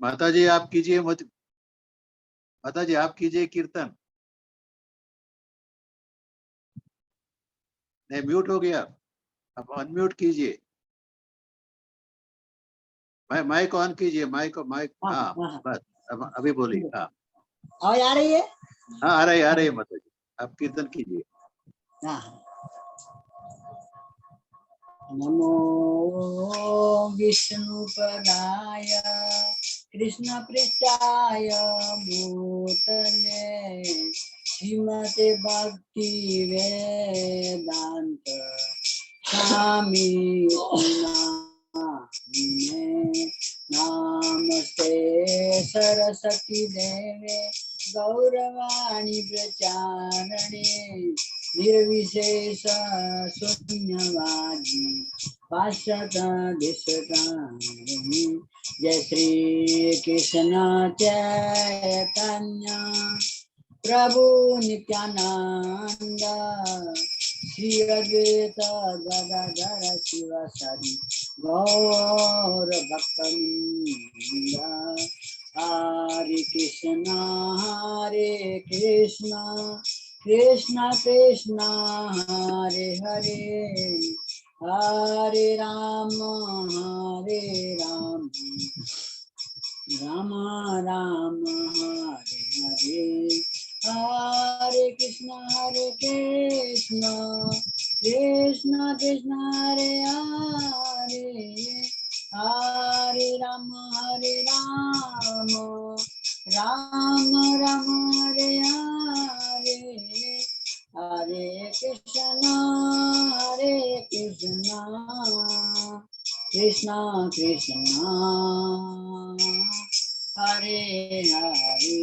माता जी आप कीजिए, माता जी आप कीजिए कीर्तन। नहीं, म्यूट हो गया, अब अनम्यूट कीजिए। माइक ऑन कीजिए, माइक माइक। हाँ बस, अब अभी बोलिए। हाँ आवाज आ रही है? हाँ आ रही है माता जी, आप कीर्तन कीजिए। नमो विष्णुपदाय कृष्ण पृष्ठाय भूतले श्रीमते भक्ति वेदांत स्वामी नमस्ते सरस्वती देवे गौरवाणी प्रचारणे निर्विशेष शून्यवादी पाश्चात देशकारिणी। जय श्री कृष्ण चैतन्य प्रभु नित्यानंद श्री अद्वैत गदाधर शिवासादि गौर भक्तवृंद। हरे कृष्णा कृष्णा कृष्णा हरे हरे हरे राम राम राम हरे हरे। हरे कृष्णा कृष्णा कृष्णा हरे हरे हरे राम राम राम हरे हरे। हरे कृष्णा कृष्णा कृष्णा हरे हरे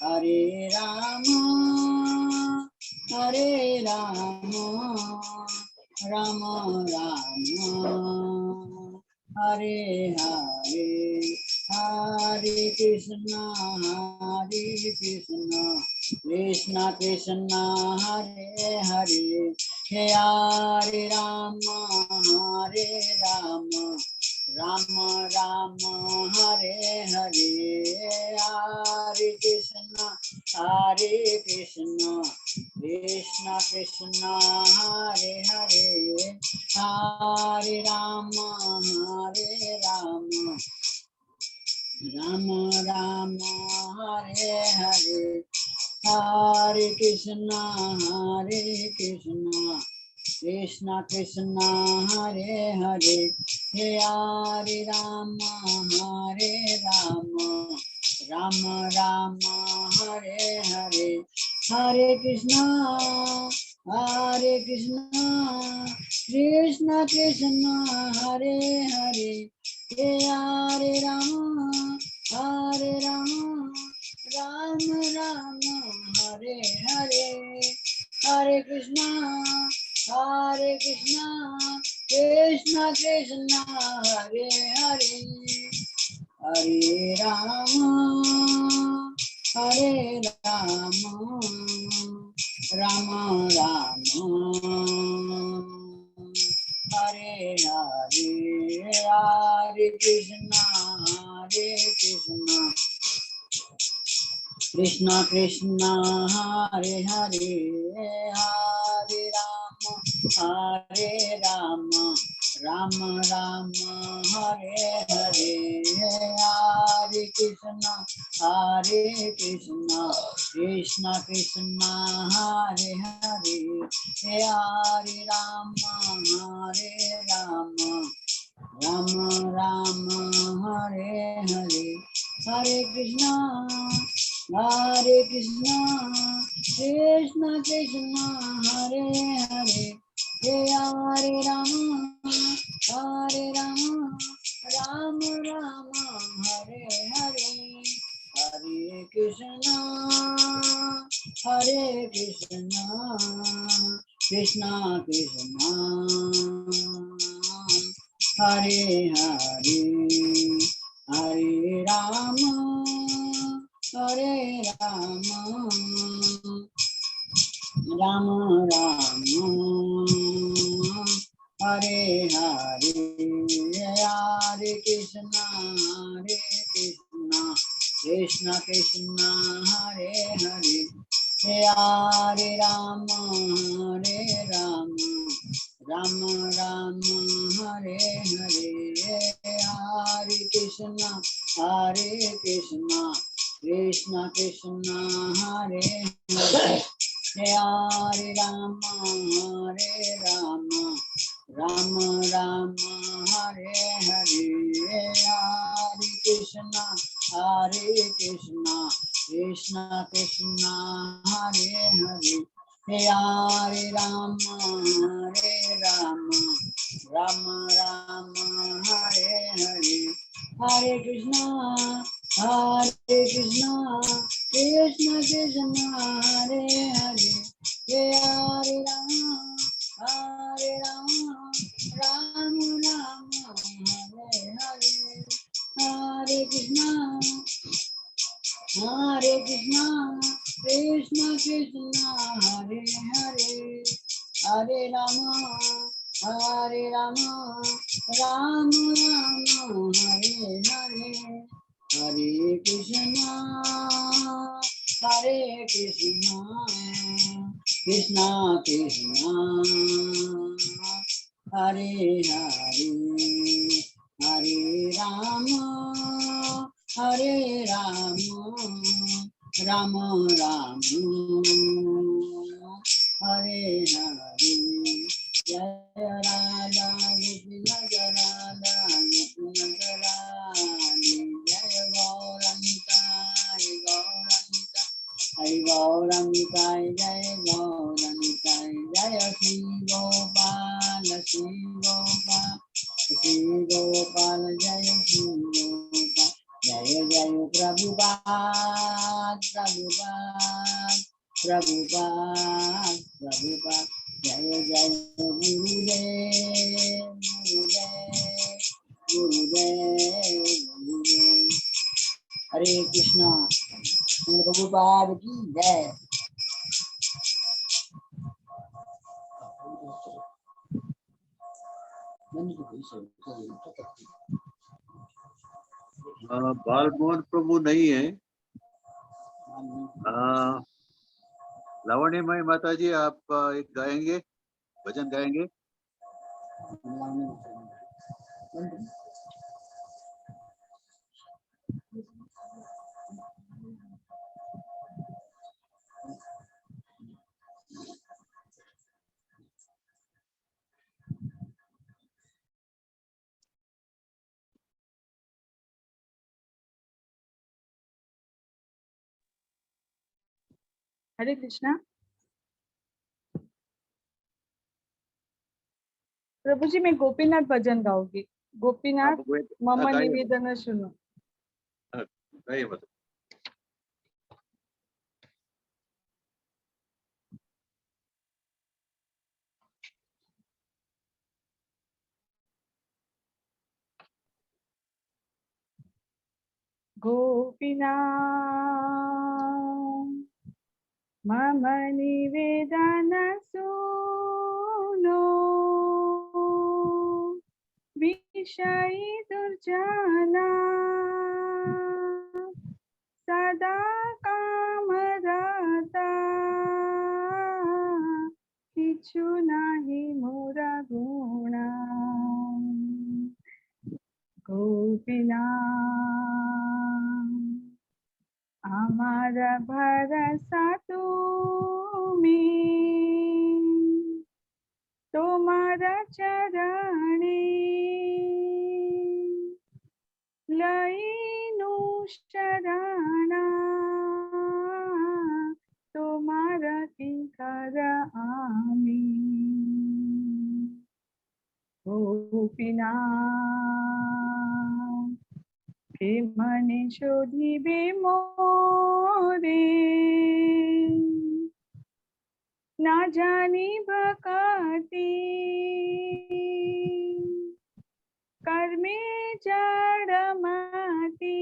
हरे राम राम राम हरे हरे। हरे कृष्णा कृष्णा कृष्णा हरे हरे हरे राम राम राम हरे हरे। हरे कृष्णा कृष्णा कृष्णा हरे हरे हरे राम राम राम हरे हरे। हरे कृष्णा कृष्णा कृष्णा हरे हरे हरे राम राम राम हरे हरे। हरे कृष्णा कृष्णा कृष्णा हरे हरे हरे राम राम राम हरे हरे। हरे कृष्णा कृष्णा कृष्णा हरे हरे हरे राम राम राम हरे हरे। हरे कृष्णा कृष्णा कृष्णा हरे हरे हरे राम राम राम हरे हरे। हरे कृष्णा कृष्णा कृष्णा हरे हरे हरे राम राम राम हरे हरे। हरे कृष्णा कृष्णा कृष्णा हरे हरे हरे राम राम राम हरे हरे। हरे कृष्णा कृष्णा कृष्णा हरे हरे हरे राम राम राम हरे हरे। Hare Krishna, Krishna Krishna, Hare Hare, Hare Rama, Rama Rama, Hare Hare, Hare Krishna, Krishna Krishna, Hare Hare, Hare Rama, Rama Rama, Hare Hare, Hare Krishna, Krishna Krishna, Hare Hare, Hare Rama, Rama Rama, Hare Hare, Hare Krishna, Krishna Krishna, Hare Hare, Hare Rama, Rama Rama, Hare Hare, Hare Krishna, Krishna Krishna, Hare Hare, Hare Rama, Rama Rama, Hare Hare, Hare Krishna, Krishna Krishna, Hare Hare, Hare Rama, Rama Rama, Hare Hare, Jaya Radha Krishna Radha Krishna Radha, Jaya Gauranga, Hari Gauranga, Jaya Gauranga, Jaya Shri Gopal, Shri Gopal, Jaya Shri Gopal, Jaya Jaya Prabhupada, Jaya Jaya Gurudev. Hare Krishna, Prabhupada ki jai. Balmohan प्रभु नहीं है। लावण्यमय माता जी, आप एक गाएंगे, भजन गाएंगे? हरे कृष्णा। प्रभु जी, मैं गोपीनाथ भजन गाऊंगी। गोपीनाथ मम निवेदन सुनो। गोपीनाथ मम निवेदन सुनो, विषयी दुर्जना सदा कामरता, किछु नाही मोरा गुणा। गोपीनाथ আমার ভরসা তুমি, তোমার চরণে লইনু শরণ, তোমার কিঙ্কর আমি। গোপীনাথ কে মনে শোধিবে মোরে, না জানি ভকতি কর্মে জড়মতি,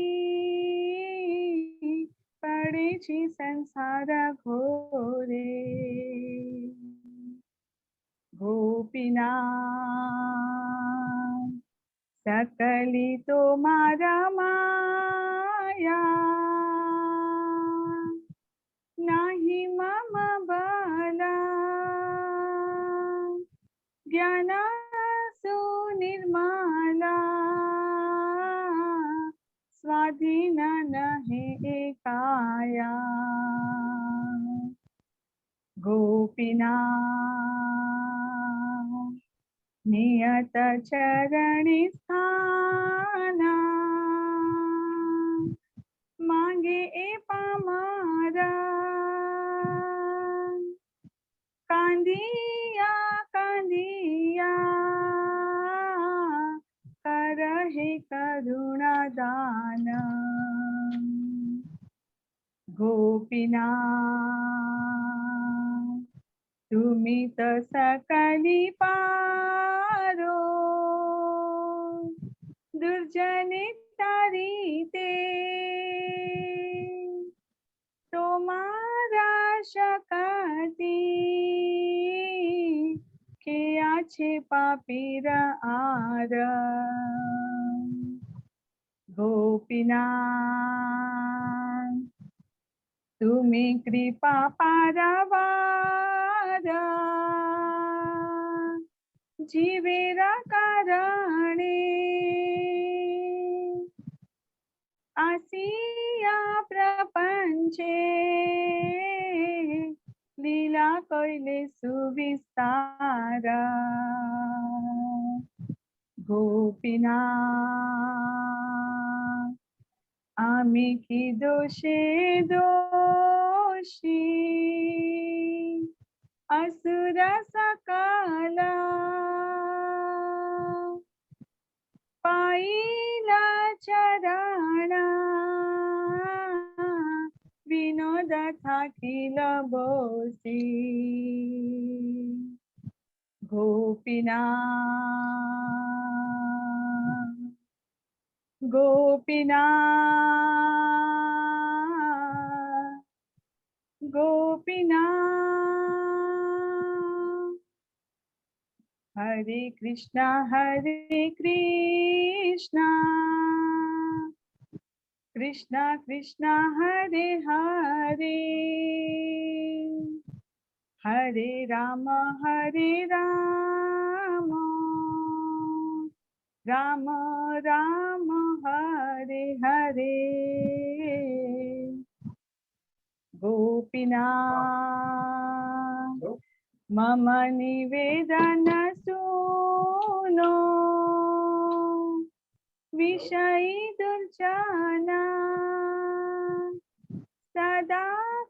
পড়েছি সংসার ঘোরে। গোপীনাথ सकली तो मारा माया नाही मम बाला ज्ञाना सुनिर्मला स्वाधीन नहे काया गोपीनाथ नियत चरणी स्थाना मांगे ए पामारा कांदिया कांदिया करहे करुणा दान गोपीनाथ तुम्ही तर सकली पारो दुर्जने तारीते तो मारा शकती के आछे पापीर आर गोपीनाथ तुम्ही कृपा पारावार जीवेरा कारणे आसिया प्रपंचे लीला कैले सुविस्तार गोपीनाथ आम्ही की दोषे दोषी असुर सकला पाईला चरणा विनोद थाकिल बोसी गोपीनाथ गोपीनाथ गोपीनाथ हरे कृष्णा कृष्णा कृष्णा हरे हरे हरे राम राम राम हरे हरे गोपीनाथ मम निवेदन सुनो विषयी दुर्जना सदा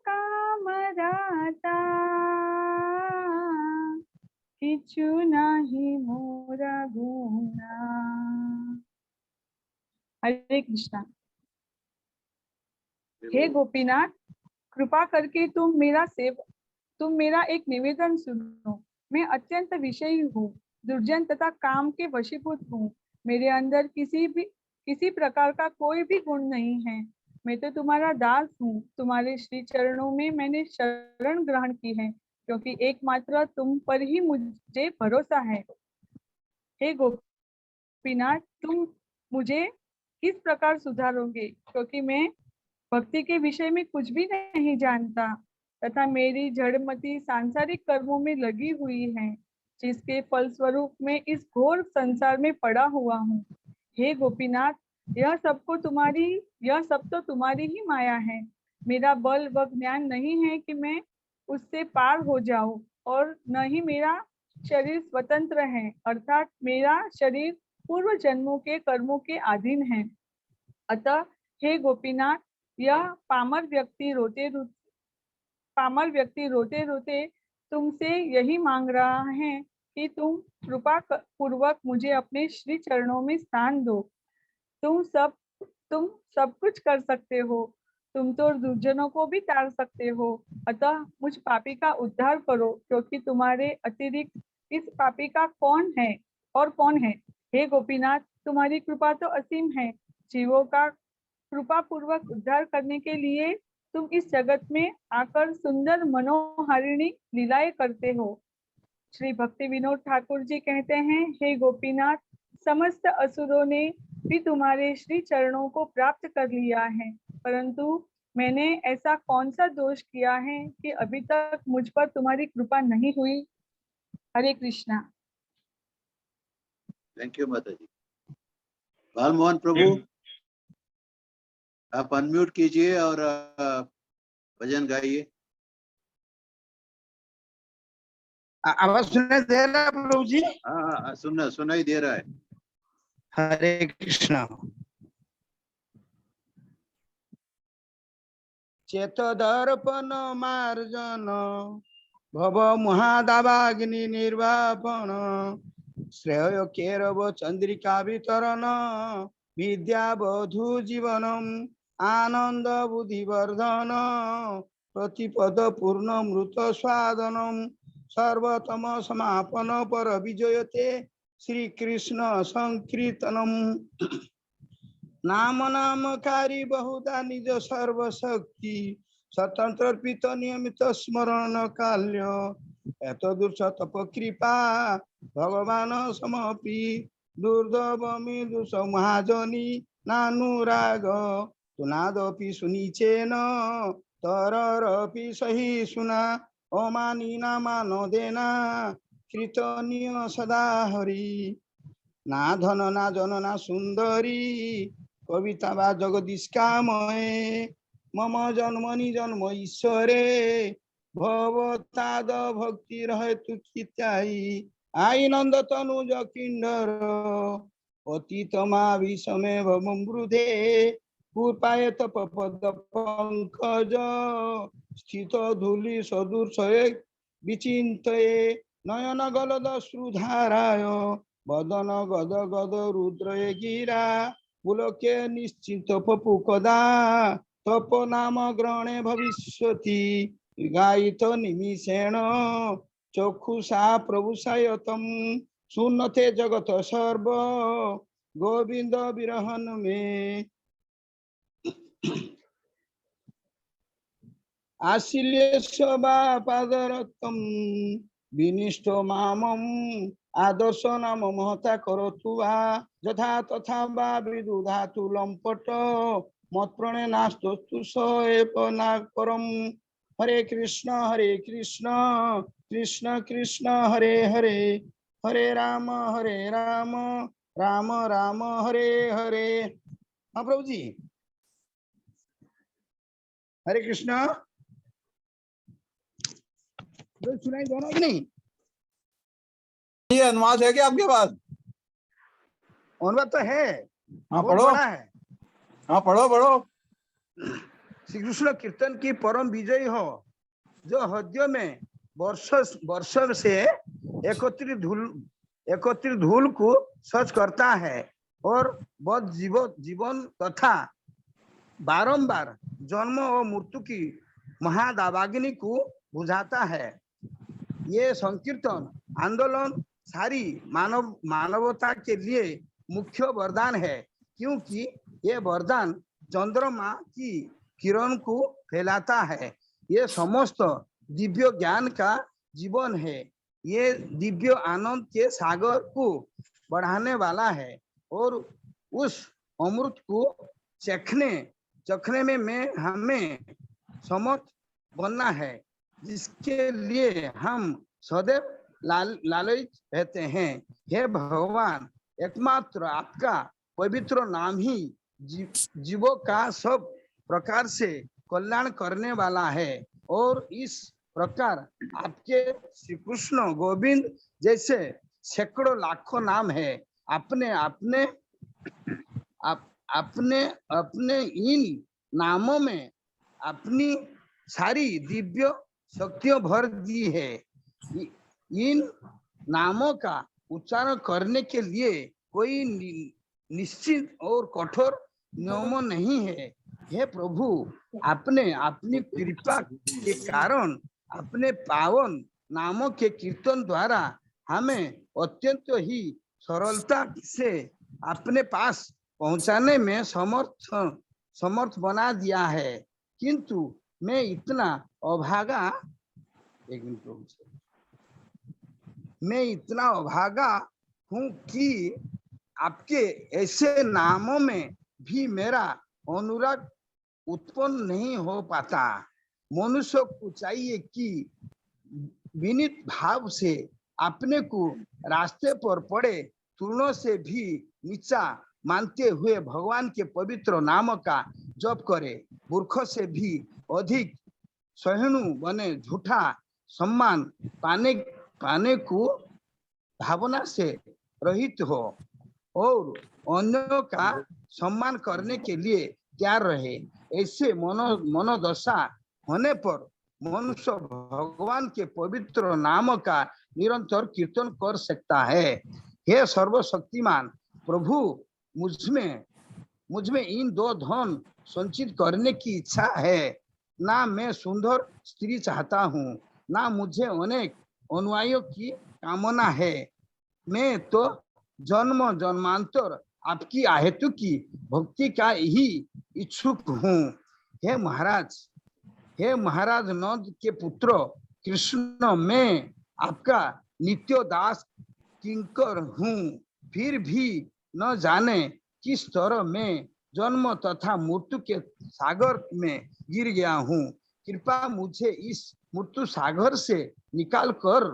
कामरता किछु नहीं मोर गुना। हरे कृष्णा। हे गोपीनाथ, कृपा करके तुम मेरा एक निवेदन सुनो। मैं अत्यंत विषयी हूँ, दुर्जन तथा काम के वशीभूत हूँ। मेरे अंदर किसी प्रकार का कोई भी गुण नहीं है। मैं तो तुम्हारा दास हूँ। तुम्हारे श्री चरणों में मैंने शरण ग्रहण की है, क्योंकि एकमात्र तुम पर ही मुझे भरोसा है। हे गोपीनाथ, तुम मुझे किस प्रकार सुधारोगे, क्योंकि मैं भक्ति के विषय में कुछ भी नहीं जानता तथा मेरी जड़मती सांसारिक कर्मों में लगी हुई है, जिसके फलस्वरूप मैं इस घोर संसार में पड़ा हुआ हूँ। हे गोपीनाथ, यह सब तो तुम्हारी ही माया है। मेरा बल व ज्ञान नहीं है कि मैं उससे पार हो जाऊं, और न ही मेरा शरीर स्वतंत्र है, अर्थात मेरा शरीर पूर्व जन्मों के कर्मों के अधीन है। अतः हे गोपीनाथ, यह पामर व्यक्ति रोते रोते तुमसे यही मांग रहा है कि तुम कृपा पूर्वक मुझे अपने श्री चरणों में स्थान दो। तुम सब कुछ कर सकते हो, तुम तो दुर्जनों को भी तार सकते हो। अतः मुझ पापी का उद्धार करो, क्योंकि तुम्हारे अतिरिक्त इस पापी का कौन है। हे गोपीनाथ, तुम्हारी कृपा तो असीम है। जीवों का कृपा पूर्वक उद्धार करने के लिए तुम इस जगत में आकर सुंदर मनोहारिणी लीलाएं करते हो। श्री भक्ति विनोद ठाकुर जी कहते हैं, हे गोपीनाथ, समस्त असुरों ने भी तुम्हारे श्री चरणों को प्राप्त कर लिया है, परंतु मैंने ऐसा कौन सा दोष किया है कि अभी तक मुझ पर तुम्हारी कृपा नहीं हुई। हरे कृष्णा। थैंक यू माता जी। बालमोहन प्रभु, आप अनम्यूट कीजिए और भजन गाइए। आवाज सुनाई दे रहा है प्रभु जी? हाँ, सुनाई दे रहा है। हरे कृष्णा। चेत दर्पण मार्जन भव महादावाग्नि निर्वापन श्रेय केरव चंद्रिका वितरण विद्यावधु जीवनम आनंद बुद्धिवर्धन प्रतिपद पूर्ण मृत स्वादनम सर्वतम समापन पर विजयते श्री कृष्ण संकीर्तनम। नाम नामकारी बहुधा निज सर्वशक्ति स्वतंत्र अर्पित नियमित स्मरण काल्य एतदुर्च तप कृपा भगवान समपि दुर्दवमी दुष महाजनी नानुराग तुनादपि सुनिचेन तररपि सही सुना अमानी मान देना कीर्तनीय सदा हरि। ना धन ना जन ना सुंदरी कविता बा जगदीश कामये मम जन्मनि जन्म ईश्वरे भवताद भक्ति रहे तु कित्याई आई नंद तनुज किन्नर अतीतमा विषमे भवमृधे पूर्पाय तप पद पंकज स्थित धूलि सदृशये विचिन्तये नयन गलद श्रुधाराय वदन गद गद रुद्र गिरा पुलके निश्चित पपुकदा तप नाम ग्रहणे भविष्यति गायित निमिषेण चक्षुषा प्रभुषायतम सुनते जगत सर्व गोविंद विरहन में आशिल्य सभा पादरतम विनिष्ठो मामम आदर्श नाम महता करोतु वा यथा तथा वा विदुधातु लंपट मत प्रणय नास्तु सएपना परम। हरे कृष्ण कृष्ण कृष्ण हरे हरे हरे राम राम राम हरे हरे। हाँ प्रभु जी, हरे कृष्ण। सुनाई दे रहा कि नहीं? ये अनुवाद है क्या आपके पास? अनुवाद तो है। हाँ बहुत पढ़ो। बड़ा है। हाँ पढ़ो। श्री कृष्ण कीर्तन की परम विजय हो, जो हृदय में वर्ष से एकत्रित धूल को सच करता है और बद जीवन तथा बारंबार जन्म और मृत्यु की महादावाग्नि को बुझाता है। ये संकीर्तन आंदोलन सारी मानवता के लिए मुख्य वरदान है, क्योंकि ये वरदान चंद्रमा की किरण को फैलाता है। ये समस्त दिव्य ज्ञान का जीवन है। ये दिव्य आनंद के सागर को बढ़ाने वाला है और उस अमृत को चखने में हमें समर्थ बनना है, जिसके लिए हम सदैव लालच रहते हैं। हे भगवान, एकमात्र आपका पवित्र नाम ही जीवों का सब प्रकार से कल्याण करने वाला है और इस प्रकार आपके श्री कृष्ण गोविंद जैसे सैकड़ों लाखों नाम है। अपने इन नामों में अपनी सारी दिव्य शक्तियां भर दी है। इन नामों का उच्चारण करने के लिए कोई निश्चित और कठोर नियम नहीं है। हे प्रभु, आपने अपनी कृपा के कारण अपने पावन नामों के कीर्तन द्वारा हमें अत्यंत ही सरलता से अपने पास पहुंचाने में समर्थ बना दिया है। किंतु मैं इतना अभागा हूँ कि आपके ऐसे नामों में भी मेरा अनुराग उत्पन्न नहीं हो पाता। मनुष्य को चाहिए कि विनीत भाव से अपने को रास्ते पर पड़े तृणों से भी नीचा मानते हुए भगवान के पवित्र नाम का जप करे। मूर्ख से भी अधिक सहिष्णु बने, झूठा सम्मान पाने को भावना से रहित हो और अन्यों का सम्मान करने के लिए तैयार रहे। ऐसे मनोदशा होने पर मनुष्य भगवान के पवित्र नाम का निरंतर कीर्तन कर सकता है। हे सर्वशक्तिमान प्रभु, मुझ में इन दो धन संचित करने की इच्छा है। ना मैं सुंदर स्त्री चाहता हूँ, ना मुझे अनेक अनुयायियों की कामना है। मैं तो जन्म जन्मांतर आपकी अहेतु की भक्ति का ही इच्छुक हूँ। हे महाराज नंद के पुत्र कृष्ण, मैं आपका नित्य दास किंकर हूँ। फिर भी न जाने किस तरह मैं जन्म तथा मृत्यु के सागर में गिर गया हूँ। कृपया मुझे इस मृत्यु सागर से निकाल कर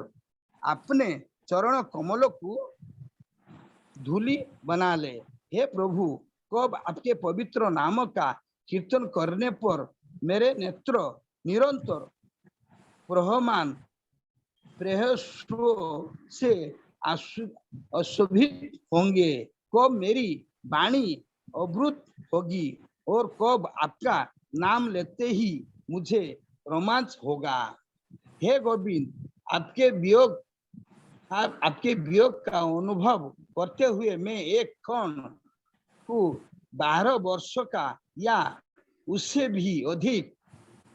अपने चरण कमलों को धूली बना ले। हे प्रभु, कब आपके पवित्र नाम का कीर्तन करने पर मेरे नेत्र निरंतर प्रहमान प्रहसों से अशोभित होंगे, कब मेरी वाणी अवरुद्ध होगी और कब आपका नाम लेते ही मुझे रोमांच होगा। हे गोविंद, आपके वियोग का अनुभव करते हुए मैं एक क्षण को 12 वर्ष का या उससे भी अधिक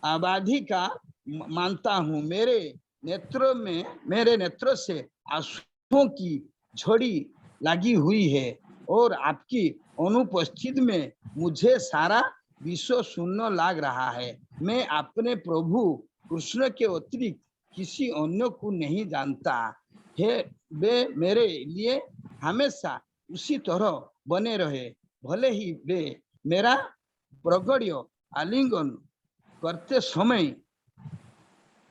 आबादी का मानता हूँ। मेरे नेत्र से आंसुओं की झड़ी लगी हुई है और आपकी अनुपस्थिति में मुझे सारा विश्व शून्य लग रहा है। मैं अपने प्रभु कृष्ण के अतिरिक्त किसी अन्य को नहीं जानता। हे वे मेरे लिए हमेशा उसी तरह बने रहे, भले ही वे मेरा प्रगड्य आलिंगन करते समय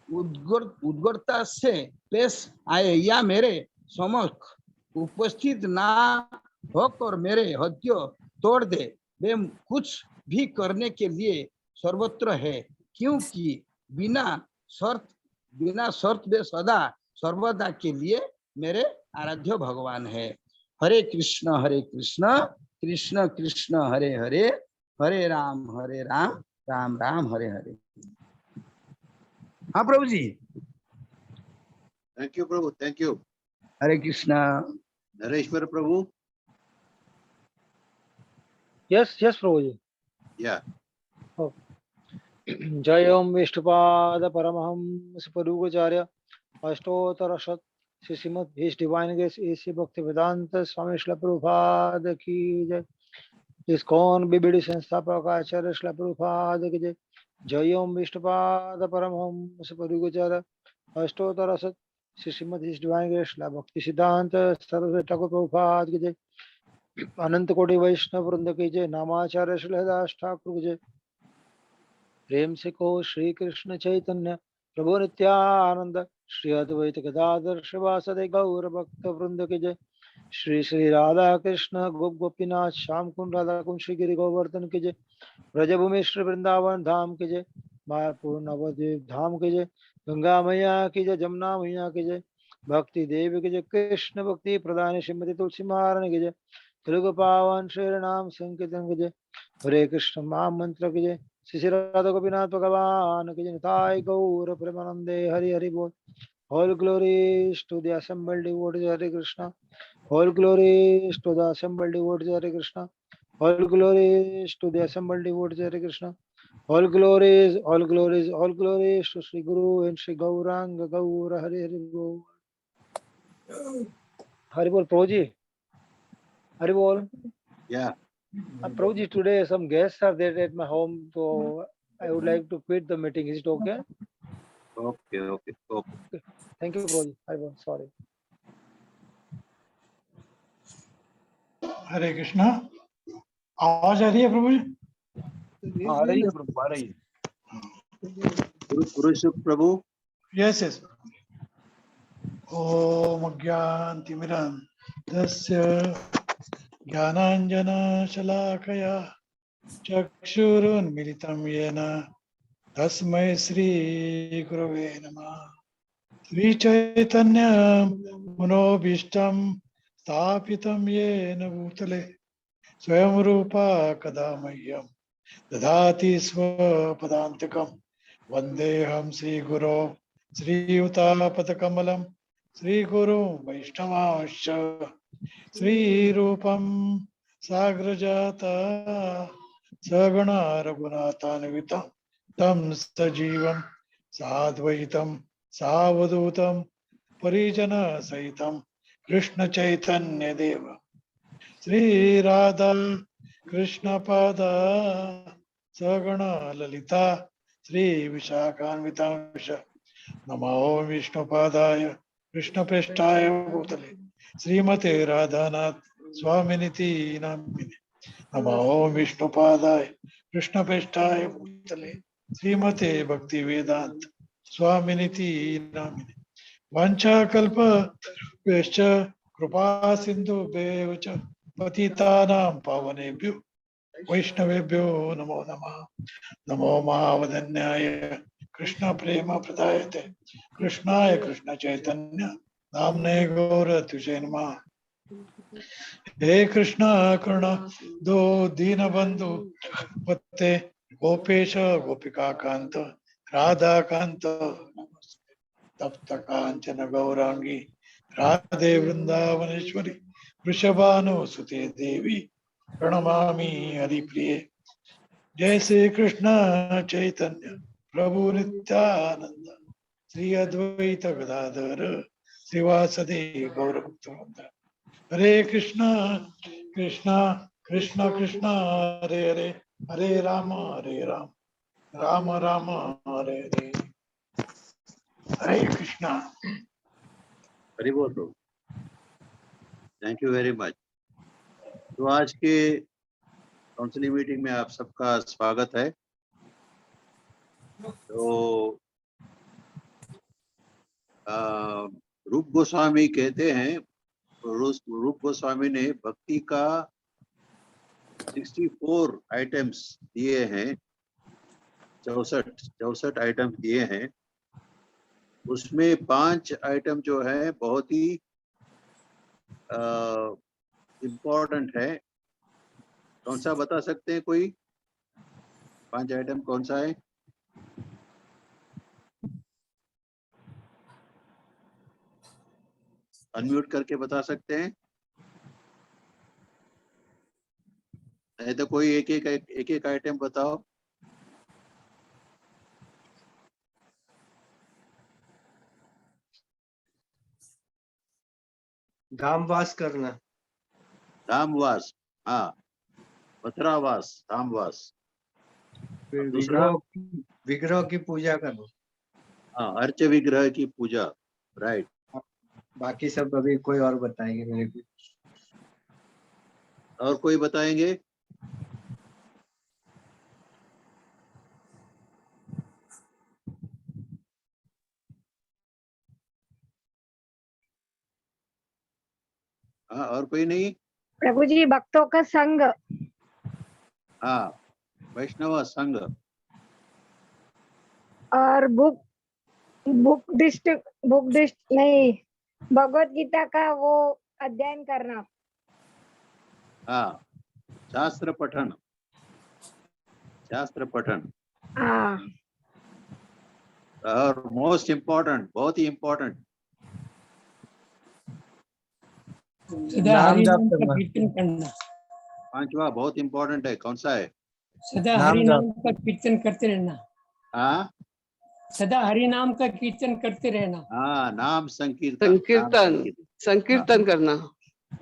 उद्गरता से पेश आए या मेरे समक्ष उपस्थित ना होकर मेरे हृदय तोड़ दे। वे कुछ भी करने के लिए सर्वत्र है, क्योंकि बिना शर्त वे सदा सर्वदा के लिए मेरे आराध्य भगवान है। हरे कृष्ण कृष्ण कृष्ण हरे हरे, हरे राम राम राम हरे हरे। हाँ प्रभु जी। थैंक यू प्रभु, थैंक यू। हरे कृष्णा। नरेश्वर प्रभु। यस प्रभु जी। या जय ओम विष्णुपाद परमहंस स्वरूपाचार्य अष्टोत्तर शत श्रीमद his divine grace AC Bhaktivedanta स्वामी श्रील प्रभुपाद की जय। इस्कॉन बीबीडी संस्थापक आचार्य श्रील प्रभुपाद की जय। जय ओम विष्णुपाद परमहंस स्वरूपाचार्य अष्टोत्तर शत श्रीमद हिज डिवाइन ग्रेस भक्ति सिद्धांत सरस्वती ठाकुर प्रभुपाद की जय। अनंत कोटि वैष्णव वृंद की जय। नामाचार्य श्री हरिदास ठाकुर की जय। प्रेम से को श्री कृष्ण चैतन्य प्रभु नित्यानंद श्री अद्वैत गदाधर श्रीवासदे गौर भक्त वृंद की जय। श्री श्री राधा कृष्ण गोपीनाथ श्याम कुंड राधा कुंड श्री गिरि गोवर्धन की जय। ब्रजभूमि श्री वृंदावन धाम की जय। मायापुर नवद्वीप धाम की जय। गंगा मैया की जय, जमुना मैया की जय, भक्ति देवी की जय, कृष्ण भक्ति प्रदान श्रीमती तुलसी महारानी की जय। तेलुगु पावन श्री नाम संकीर्तन की जय। हरे कृष्ण महामंत्र की जय। श्री राधा गोपीनाथ भगवान की जय। निताय गौर प्रेमानंदे हरि हरि बोल। All glories to the assembled devotees of Hare Krishna. All glories to the assembled devotees of Hare Krishna. All glories to the assembled devotees of Hare Krishna. All glories, all glories, all glories to Sri Guru and Sri Gauranga Gaur Hare Hare Bol. Hare Bol, Prabhuji. Hare Bol. Yeah. Prabhuji, today some guests are there at my home, so I would like to quit the meeting. Is it okay? Okay. Thank you, Prabhuji. Hare Bol. Sorry. हरे कृष्णा। आवाज आ रही है प्रभु जी? आ रही है प्रभु, आ रही है। पुरुष प्रभु। Yes yes. ओम अज्ञानतिमिरान्धस्य ज्ञानाञ्जनशलाकया चक्षुरुन्मिलितं येन तस्मै श्रीगुरवे नमः। श्रीचैतन्य मनोभीष्टं स्थापितं येन भूतले स्वयं रूपा कदा मह्यं ददाति स्वपदान्तिकं। वन्देऽहं श्रीगुरो श्रीयुतापदकमलं श्रीगुरुं वैष्णवांश्च श्रीरूपं साग्रजाता सगुणा रघुनाथान्वितं तं सजीवं साद्वैतं सावधूतं परिजनसहितं कृष्णचैतन्यदेव श्रीराधा कृष्णपादा सगुणा ललिता श्रीविशाखान्वितांश नमो विष्णुपादाय कृष्णप्रेष्ठाय भूतले श्रीमते राधानाथ स्वामिनिति नामिने। नमो विष्णुपादाय कृष्णप्रेष्ठाय भूतले श्रीमते भक्तिवेदांत स्वामिनिति नामिने। वाञ्छाकल्पतरुभ्यश्च कृपा सिन्धुभ्येव च पतितानां पावनेभ्यो वैष्णवेभ्यो नमो नमः। नमो महावदन्याय कृष्ण प्रेम प्रदायते कृष्णाय कृष्ण चैतन्य नामने गौरत्युषे नमः। हे कृष्ण करुणा दो दीन बंधु पते गोपेश गोपिका कांत राधा कांत तप्त कांचन गौरांगी राधे वृंदावनेश्वरी वृषभानुसुते देवी प्रणमामि हरिप्रिये। जय श्री कृष्ण चैतन्य प्रभु नित्यानंद श्री अद्वैत गदाधर श्रीवासदि गौरभक्तवृंद। हरे कृष्ण कृष्ण कृष्ण कृष्ण हरे हरे हरे राम राम राम हरे हरे। हरे कृष्णा। हरि बोल प्रभु। Thank you very much. तो आज के काउंसिलिंग मीटिंग में आप सबका स्वागत है। तो रूप गोस्वामी कहते हैं, रूप गोस्वामी ने भक्ति का 64 आइटम्स दिए हैं, 64 आइटम्स दिए हैं। उसमें 5 आइटम जो है बहुत ही इम्पोर्टेंट है। कौन सा बता सकते हैं कोई? 5 आइटम कौन सा है? अनम्यूट करके बता सकते हैं? नहीं तो कोई एक एक आइटम बताओ। धामवास करना। धामवास, हाँ, मथुरावास, धामवास। फिर दूसरा? विग्रह की पूजा करना। हाँ, अर्च विग्रह की पूजा, राइट। बाकी सब अभी कोई और बताएंगे मेरे को। और कोई बताएंगे? हाँ, और कोई नहीं? प्रभु जी भक्तों का संग। हाँ, वैष्णव संघ। और बुक डिस्ट नहीं, भगवत गीता का वो अध्ययन करना। हाँ, शास्त्र पठन। हाँ। और मोस्ट इम्पोर्टेंट, बहुत ही इम्पोर्टेंट, सदा हरि नाम का कीर्तन करना। 5वां बहुत इम्पोर्टेंट है। कौन सा है? सदा हरि नाम का कीर्तन करते रहना। हाँ, सदा हरि नाम का कीर्तन करते रहना। हाँ, नाम संकीर्तन करना।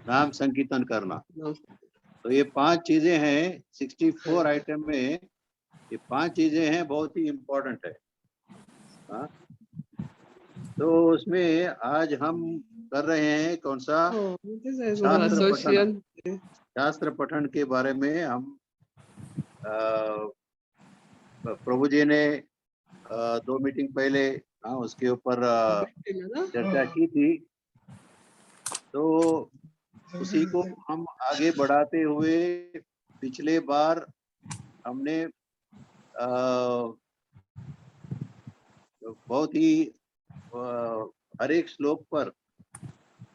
नाम संकीर्तन करना। तो ये 5 चीजें हैं 64 आइटम में। ये 5 चीजें हैं बहुत ही इम्पोर्टेंट है। हाँ? तो उसमें आज हम कर रहे हैं कौन सा Oh, this is शास्त्र पठन। association. शास्त्र पठन के बारे में हम प्रभु जी ने 2 मीटिंग पहले उसके ऊपर चर्चा की थी। तो उसी को हम आगे बढ़ाते हुए पिछले बार हमने बहुत ही हर एक श्लोक पर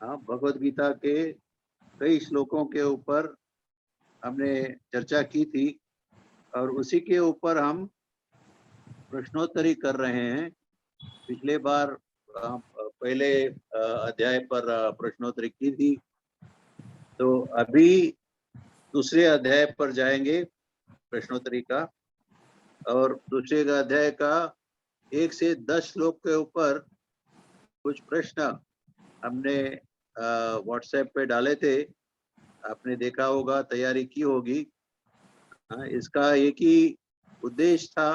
भगवत गीता के कई श्लोकों के ऊपर हमने चर्चा की थी और उसी के ऊपर हम प्रश्नोत्तरी कर रहे हैं। पिछले बार पहले अध्याय पर प्रश्नोत्तरी की थी, तो अभी दूसरे अध्याय पर जाएंगे प्रश्नोत्तरी का। और दूसरे अध्याय का 1 से 10 श्लोक के ऊपर कुछ प्रश्न हमने व्हाट्सएप पे डाले थे, आपने देखा होगा, तैयारी की होगी। इसका एक ही उद्देश्य था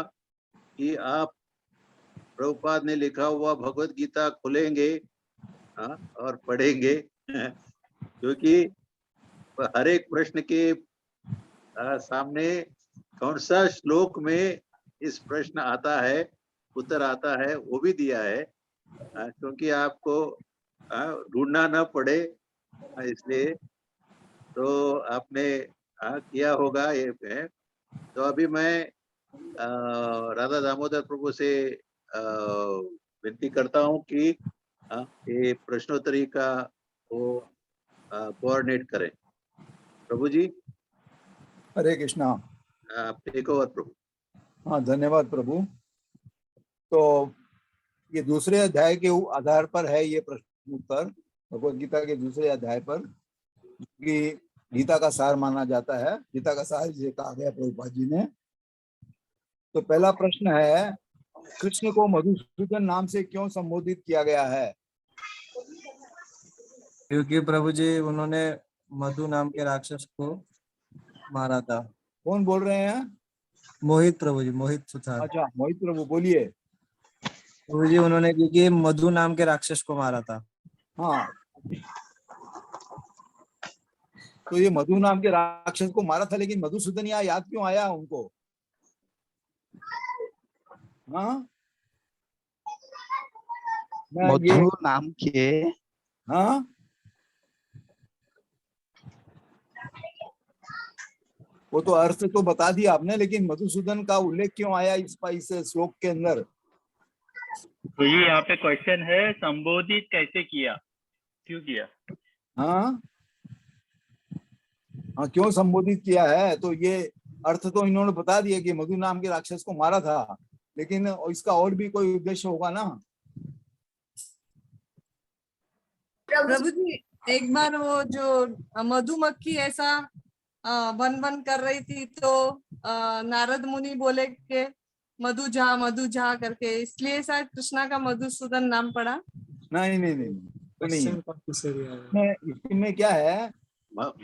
कि आप प्रभुपाद ने लिखा हुआ भगवत गीता खुलेंगे और पढ़ेंगे, क्योंकि हर एक प्रश्न के सामने कौन सा श्लोक में इस प्रश्न आता है, उत्तर आता है, वो भी दिया है, क्योंकि आपको ढूंढना न पड़े, इसलिए तो आपने किया होगा ये है। तो अभी मैं राधा दामोदर प्रभु से विनती करता हूँ कि ये प्रश्नोत्तरी का वो कोऑर्डिनेट करें। प्रभु जी, हरे कृष्णा। टेक ओवर प्रभु। हाँ, धन्यवाद प्रभु। तो ये दूसरे अध्याय के आधार पर है ये प्रश्न उत्तर, भगवत गीता के दूसरे अध्याय पर, कि गीता का सार माना जाता है। गीता का सार जिसे कहा गया प्रभुपाद जी ने। तो पहला प्रश्न है, कृष्ण को मधुसूदन नाम से क्यों संबोधित किया गया है? क्योंकि प्रभु जी उन्होंने मधु नाम के राक्षस को मारा था। कौन बोल रहे हैं? मोहित प्रभु जी, मोहित सुथार। अच्छा, मोहित प्रभु बोलिए। प्रभु जी उन्होंने क्योंकि मधु नाम के राक्षस को मारा था। हाँ, तो ये मधु नाम के राक्षस को मारा था, लेकिन मधुसूदन यहाँ याद क्यों आया उनको? हाँ, मधु नाम के, हाँ, वो तो अर्थ तो बता दिया आपने, लेकिन मधुसूदन का उल्लेख क्यों आया इस श्लोक के अंदर? तो ये यहाँ पे क्वेश्चन है, संबोधित कैसे किया, क्यों किया? हाँ, हाँ, क्यों संबोधित किया है? तो ये अर्थ तो इन्होंने बता दिया कि मधु नाम के राक्षस को मारा था, लेकिन इसका और भी कोई उद्देश्य होगा ना? प्रभु जी, एक बार वो जो मधुमक्खी ऐसा बन बन कर रही थी, तो नारद मुनि बोले कि मधु जा करके, इसलिए शायद कृष्णा का मधुसूदन नाम पड़ा। नहीं नहीं नहीं, नहीं। इसमें क्या है,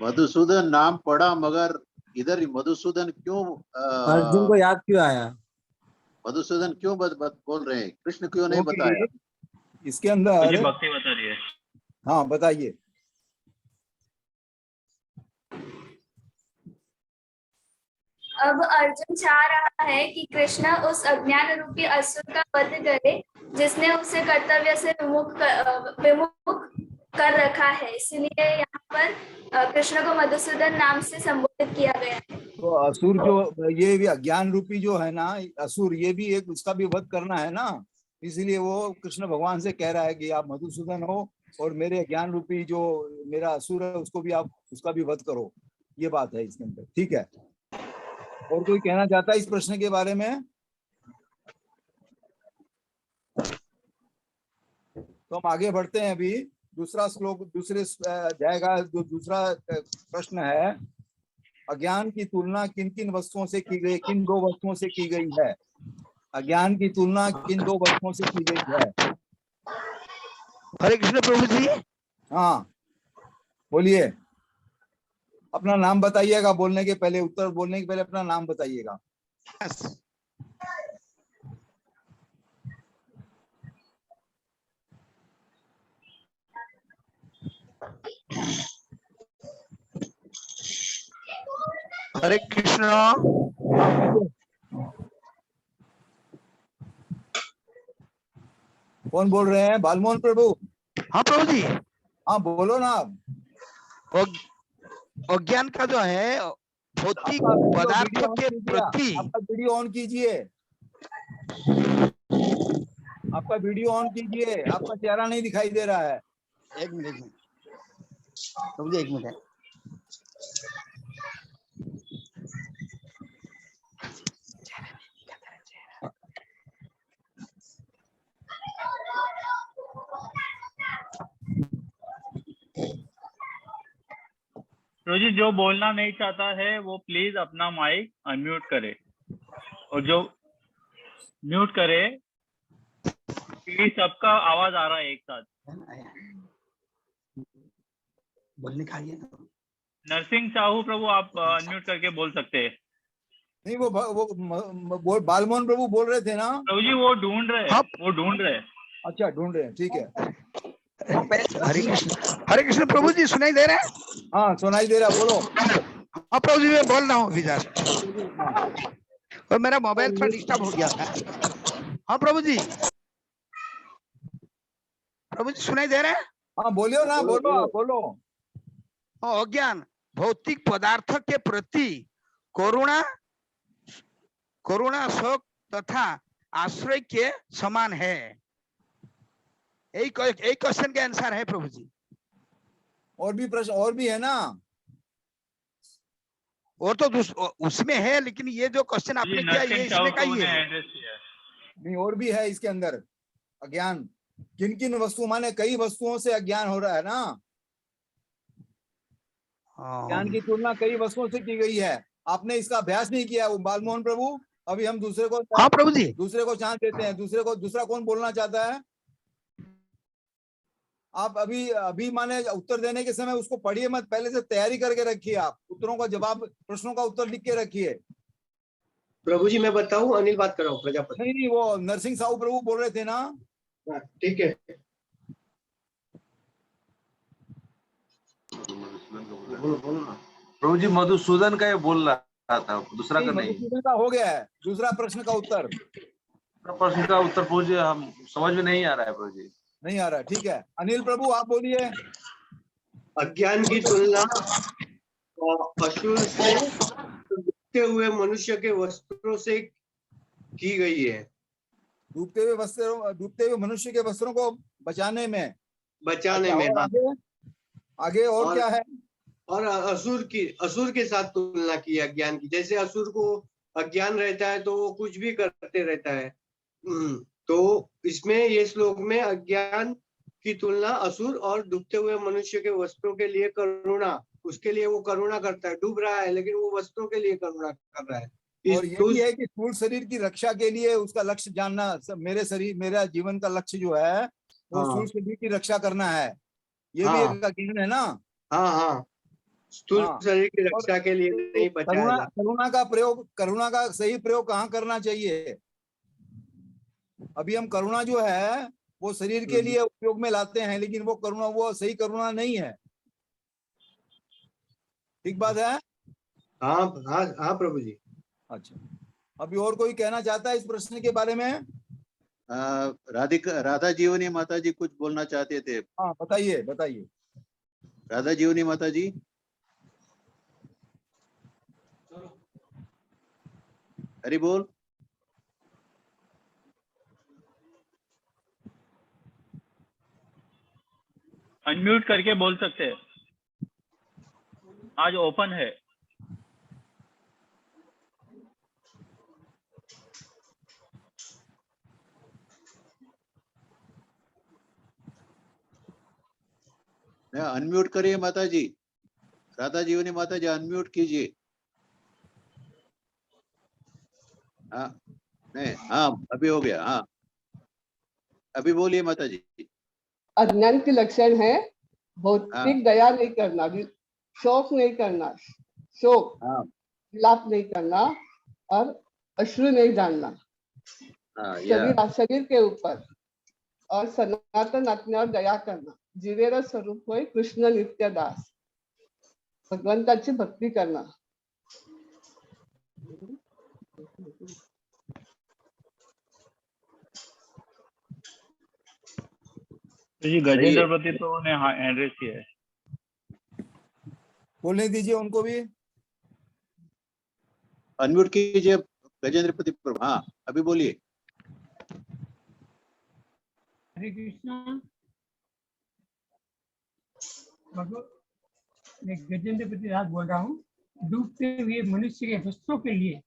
मधुसूदन नाम पड़ा, मगर इधर मधुसूदन क्यों अर्जुन को याद क्यों आया? मधुसूदन क्यों बोल रहे हैं? कृष्ण क्यों नहीं बताया? इसके अंदर मुझे भक्ति बता रही है। हाँ, बताइए। अब अर्जुन चाह रहा है कि कृष्ण उस अज्ञान रूपी असुर का वध करे, जिसने उसे कर्तव्य से विमुख कर रखा है। इसलिए यहाँ पर कृष्ण को मधुसूदन नाम से संबोधित किया गया है। तो असुर जो ये भी अज्ञान रूपी जो है ना असुर, ये भी एक उसका भी वध करना है ना, इसलिए वो कृष्ण भगवान से कह रहा है कि आप मधुसूदन हो और मेरे अज्ञान रूपी जो मेरा असुर है उसको भी आप उसका भी वध करो। ये बात है इसके अंदर, ठीक है। और कोई कहना चाहता है इस प्रश्न के बारे में? तो हम आगे बढ़ते हैं। अभी दूसरा श्लोक, दूसरे अध्याय का जो दूसरा प्रश्न है, अज्ञान की तुलना किन किन वस्तुओं से की गई, किन दो वस्तुओं से की गई है? अज्ञान की तुलना किन दो वस्तुओं से की गई है? हरे कृष्ण प्रभु जी। हाँ, बोलिए। अपना नाम बताइएगा बोलने के पहले, उत्तर बोलने के पहले अपना नाम बताइएगा। हरे कृष्ण। कौन बोल रहे हैं? बालमोहन प्रभु। हाँ प्रभु जी। हाँ बोलो ना। अज्ञान का जो है भौतिक आपका पदार्थों के प्रति। आपका वीडियो ऑन कीजिए, आपका वीडियो ऑन कीजिए, आपका चेहरा नहीं दिखाई दे रहा है। एक मिनट प्रभु जी, एक मिनट। प्रभु जी, जो बोलना नहीं चाहता है वो प्लीज अपना माइक अनम्यूट करे, और जो म्यूट करे कि सबका आवाज आ रहा है एक साथ। बोलने का ये नरसिंह साहू प्रभु, आप अनम्यूट करके बोल सकते हैं। नहीं, वो बालमोहन प्रभु बोल रहे थे ना प्रभु जी, वो ढूंढ रहे हैं, वो ढूंढ रहे हैं। अच्छा, ढूंढ रहे हैं, ठीक है। हरे कृष्ण प्रभु जी, सुनाई दे रहे हैं? हाँ सुनाई दे रहा, बोलो। हाँ प्रभु जी, मैं बोल रहा हूँ विजय, और मेरा मोबाइल थोड़ा डिस्टर्ब हो गया था। हाँ प्रभु जी, सुनाई दे रहे हैं? हाँ बोलियो ना, बोलो बोलो। अज्ञान भौतिक पदार्थ के प्रति करुणा शोक तथा आश्रय के समान है। एक क्वेश्चन का आंसर है प्रभु जी। और भी प्रश्न और भी है ना? और तो उसमें है, लेकिन ये जो क्वेश्चन आपने किया ये इसमें का ही है। नहीं, और भी है इसके अंदर। अज्ञान किन किन वस्तुओं, माने कई वस्तुओं से अज्ञान हो रहा है ना। ज्ञान की तुलना कई वस्तुओं से की गई है। आपने इसका अभ्यास नहीं किया वो बालमोहन प्रभु। अभी हम दूसरे को, हाँ प्रभु जी, दूसरे को चांस देते हैं। दूसरा कौन बोलना चाहता है? आप अभी माने उत्तर देने के समय उसको पढ़िए मत, पहले से तैयारी करके रखिए। आप उत्तरों का जवाब, प्रश्नों का उत्तर लिख के रखिए। प्रभु जी मैं बताऊं, अनिल बात कर रहा हूँ, प्रजापति। नहीं, वो नरसिंह साहू प्रभु बोल रहे थे ना। ठीक है। प्रभु जी, मधुसूदन का ये बोल रहा था, दूसरा का नहीं। मधुसूदन का हो गया है। दूसरा प्रश्न का उत्तर, प्रश्न का उत्तर प्रभु जी हम समझ में नहीं आ रहा है प्रभु जी। नहीं आ रहा है, ठीक है। अनिल प्रभु आप बोलिए। अज्ञान की तुलना असुर से डूबते हुए मनुष्य के वस्त्रों से की गई है। डूबते हुए मनुष्य के वस्त्रों को बचाने में। आगे और क्या है? और असुर के साथ तुलना की अज्ञान की। जैसे असुर को अज्ञान रहता है तो वो कुछ भी करते रहता है। तो इसमें ये श्लोक में अज्ञान की तुलना असुर और डूबते हुए मनुष्य के वस्त्रों के लिए करुणा, उसके लिए वो करुणा करता है। डूब रहा है लेकिन वो वस्त्रों के लिए करुणा कर रहा है। और ये भी है कि स्थूल शरीर की रक्षा के लिए उसका लक्ष्य जानना। मेरा जीवन का लक्ष्य जो है वो स्थूल शरीर की रक्षा करना है। ये भी एक अज्ञान है ना। हाँ, स्थूल शरीर की रक्षा के लिए नहीं बचाया। करुणा का सही प्रयोग कहाँ करना चाहिए? अभी हम करुणा जो है वो शरीर के लिए उपयोग में लाते हैं, लेकिन वो करुणा, वो सही करुणा नहीं है। ठीक बात है? हाँ प्रभु जी। अच्छा, अभी और कोई कहना चाहता है इस प्रश्न के बारे में? राधा जीवनी माता जी कुछ बोलना चाहते थे। हाँ बताइए। राधा जीवनी माता जी। हरि बोल। अनम्यूट करके बोल सकते हैं, आज ओपन है। अनम्यूट करिए माता जी। राधा जीवनी माता जी अनम्यूट कीजिए। हाँ अभी हो गया। हाँ अभी बोलिए माता जी। अज्ञान के लक्षण है भौतिक दया नहीं करना, शोक नहीं करना, विलाप नहीं करना और अश्रु नहीं डालना शरीर के ऊपर, और सनातन आत्मा और दया करना। जीवेर स्वरूप होय कृष्ण नित्यदास. भगवंताची भक्ती करणार. जी गजेंद्र प्रति तो उन्हें हैंड रेज किया है. बोलने दीजिए उनको भी. अनम्यूट कीजिए गजेंद्र प्रति प्रभु. हाँ अभी बोलिए. हरे कृष्णा. मैं गजेंद्र प्रतिदास बोल रहा हूँ. डूबते हुए मनुष्य के वस्त्रों के लिए